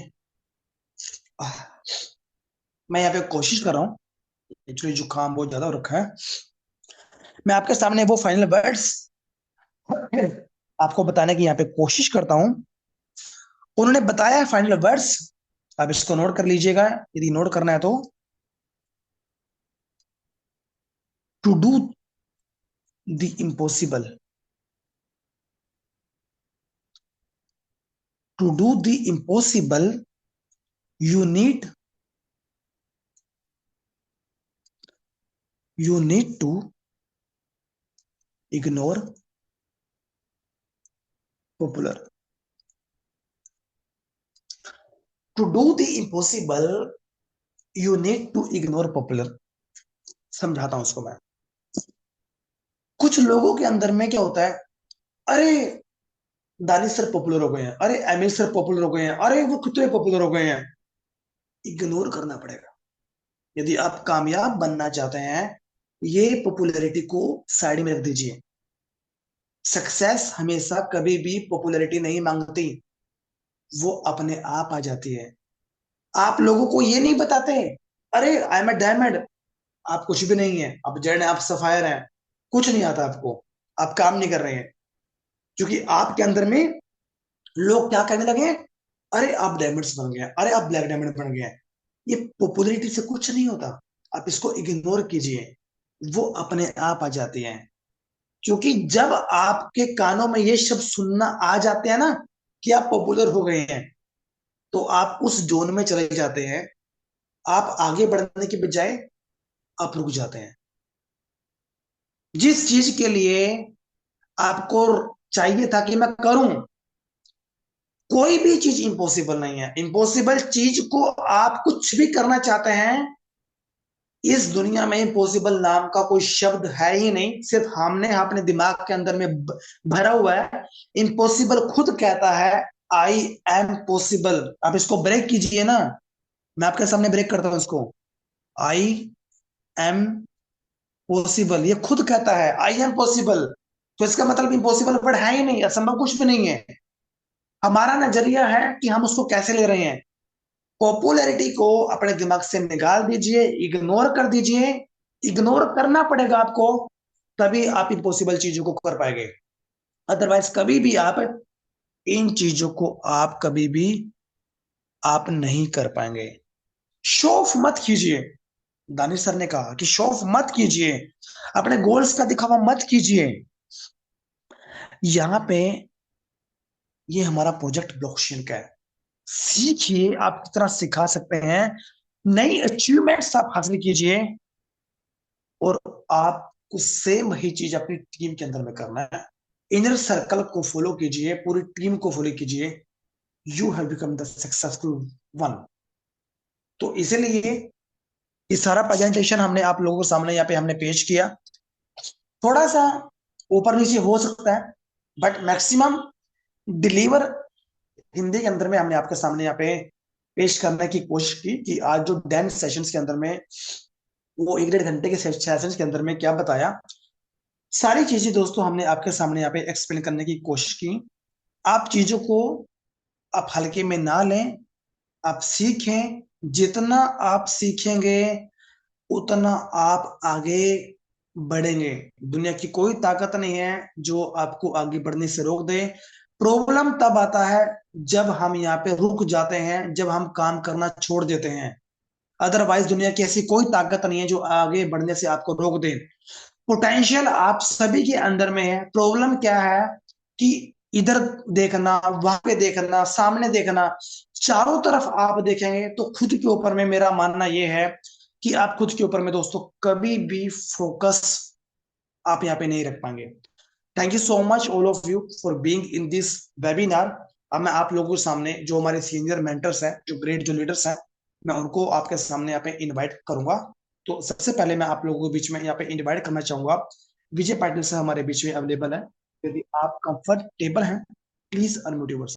मैं यहाँ पे कोशिश कर रहा हूँ। एक्चुअली जुकाम बहुत ज्यादा हो रखा है। मैं आपके सामने वो फाइनल वर्ड्स आपको बताने की यहाँ पे कोशिश करता हूँ। उन्होंने बताया है फाइनल वर्ड्स, आप इसको नोट कर लीजिएगा यदि नोट करना है तो। To do the impossible, to do the impossible you need, you need to ignore popular. To do the impossible you need to ignore popular. समझाता हूं उसको मैं। कुछ लोगों के अंदर में क्या होता है, अरे दानिश सर पॉपुलर हो गए हैं, अरे एमिल सर पॉपुलर हो गए हैं, अरे वो कितने पॉपुलर हो गए हैं। इग्नोर करना पड़ेगा यदि आप कामयाब बनना चाहते हैं। ये पॉपुलैरिटी को साइड में रख दीजिए। सक्सेस हमेशा कभी भी पॉपुलैरिटी नहीं मांगती, वो अपने आप आ जाती है। आप लोगों को ये नहीं बताते, अरे आई एम ए डायमंड, आप कुछ भी नहीं है, आप जेड हैं, आप सफायर हैं, कुछ नहीं आता आपको, आप काम नहीं कर रहे हैं। क्योंकि आपके अंदर में लोग क्या कहने लगे हैं, अरे आप डायमंड्स बन गए, अरे आप ब्लैक डायमंड बन गए। ये पॉपुलैरिटी से कुछ नहीं होता, आप इसको इग्नोर कीजिए, वो अपने आप आ जाती है। क्योंकि जब आपके कानों में ये शब्द सुनना आ जाते हैं ना कि आप पॉपुलर हो गए हैं, तो आप उस जोन में चले जाते हैं। आप आगे बढ़ने के बजाय आप रुक जाते हैं। जिस चीज के लिए आपको चाहिए था कि मैं करूं, कोई भी चीज इम्पॉसिबल नहीं है। इम्पॉसिबल चीज को आप कुछ भी करना चाहते हैं, इस दुनिया में इम्पॉसिबल नाम का कोई शब्द है ही नहीं, सिर्फ हमने अपने दिमाग के अंदर में भरा हुआ है। इम्पॉसिबल खुद कहता है आई एम पॉसिबल। आप इसको ब्रेक कीजिए ना, मैं आपके सामने ब्रेक करता हूं इसको। आई एम पॉसिबल, ये खुद कहता है आई एम पॉसिबल। तो इसका मतलब इम्पॉसिबल वर्ड है ही नहीं, असंभव कुछ भी नहीं है। हमारा नजरिया है कि हम उसको कैसे ले रहे हैं। पॉपुलैरिटी को अपने दिमाग से निकाल दीजिए, इग्नोर कर दीजिए। इग्नोर करना पड़ेगा आपको, तभी आप इम्पॉसिबल चीजों को कर पाएंगे। अदरवाइज कभी भी आप इन चीजों को आप कभी भी आप नहीं कर पाएंगे। शो ऑफ मत कीजिए। दानिश सर ने कहा कि शो ऑफ मत कीजिए, अपने गोल्स का दिखावा मत कीजिए। यहाँ पे ये हमारा प्रोजेक्ट ब्लॉकचेन का है। सीखिए, आप कितना सिखा सकते हैं, नई अचीवमेंट्स आप हासिल कीजिए। और आपको सेम ही चीज अपनी टीम के अंदर में करना है। इनर सर्कल को फॉलो कीजिए, पूरी टीम को फॉलो कीजिए। You have become the successful one. तो इसीलिए ये सारा प्रेजेंटेशन हमने आप लोगों के सामने यहाँ पे हमने पेश किया। थोड़ा सा ऊपर नीचे हो सकता है, बट मैक्सिमम डिलीवर हिंदी के अंदर में हमने आपके सामने यहाँ पे पेश करने की कोशिश की कि आज जो 10 सेशंस के अंदर में, वो 1 1.5 घंटे के सेशंस के अंदर में क्या बताया, सारी चीजें दोस्तों हमने आपके सामने यहाँ पे एक्सप्लेन करने की कोशिश की। आप चीजों को आप हल्के में ना लें, आप सीखें। जितना आप सीखेंगे उतना आप आगे बढ़ेंगे। दुनिया की कोई ताकत नहीं है जो आपको आगे बढ़ने से रोक दे। प्रॉब्लम तब आता है जब हम यहाँ पे रुक जाते हैं, जब हम काम करना छोड़ देते हैं। अदरवाइज दुनिया की ऐसी कोई ताकत नहीं है जो आगे बढ़ने से आपको रोक दे। पोटेंशियल आप सभी के अंदर में है। प्रॉब्लम क्या है कि इधर देखना, वहां पे देखना, सामने देखना, चारों तरफ आप देखेंगे तो खुद के ऊपर में मेरा मानना यह है कि आप खुद के ऊपर में दोस्तों कभी भी फोकस आप यहाँ पे नहीं रख पाएंगे। Thank you so much all of you for being in this webinar. अब मैं आप लोगों के सामने जो हमारे सीनियर मेंटर्स हैं, जो ग्रेट जो लीडर्स हैं, मैं उनको आपके सामने यहाँ पे इनवाइट करूंगा। तो सबसे पहले मैं आप लोगों के बीच में यहाँ पे इनवाइट करना चाहूंगा। विजय पाटिल से हमारे बीच में अवेलेबल है। यदि आप कंफर्टेबल हैं, प्लीज अनम्यूट योरसेल्फ।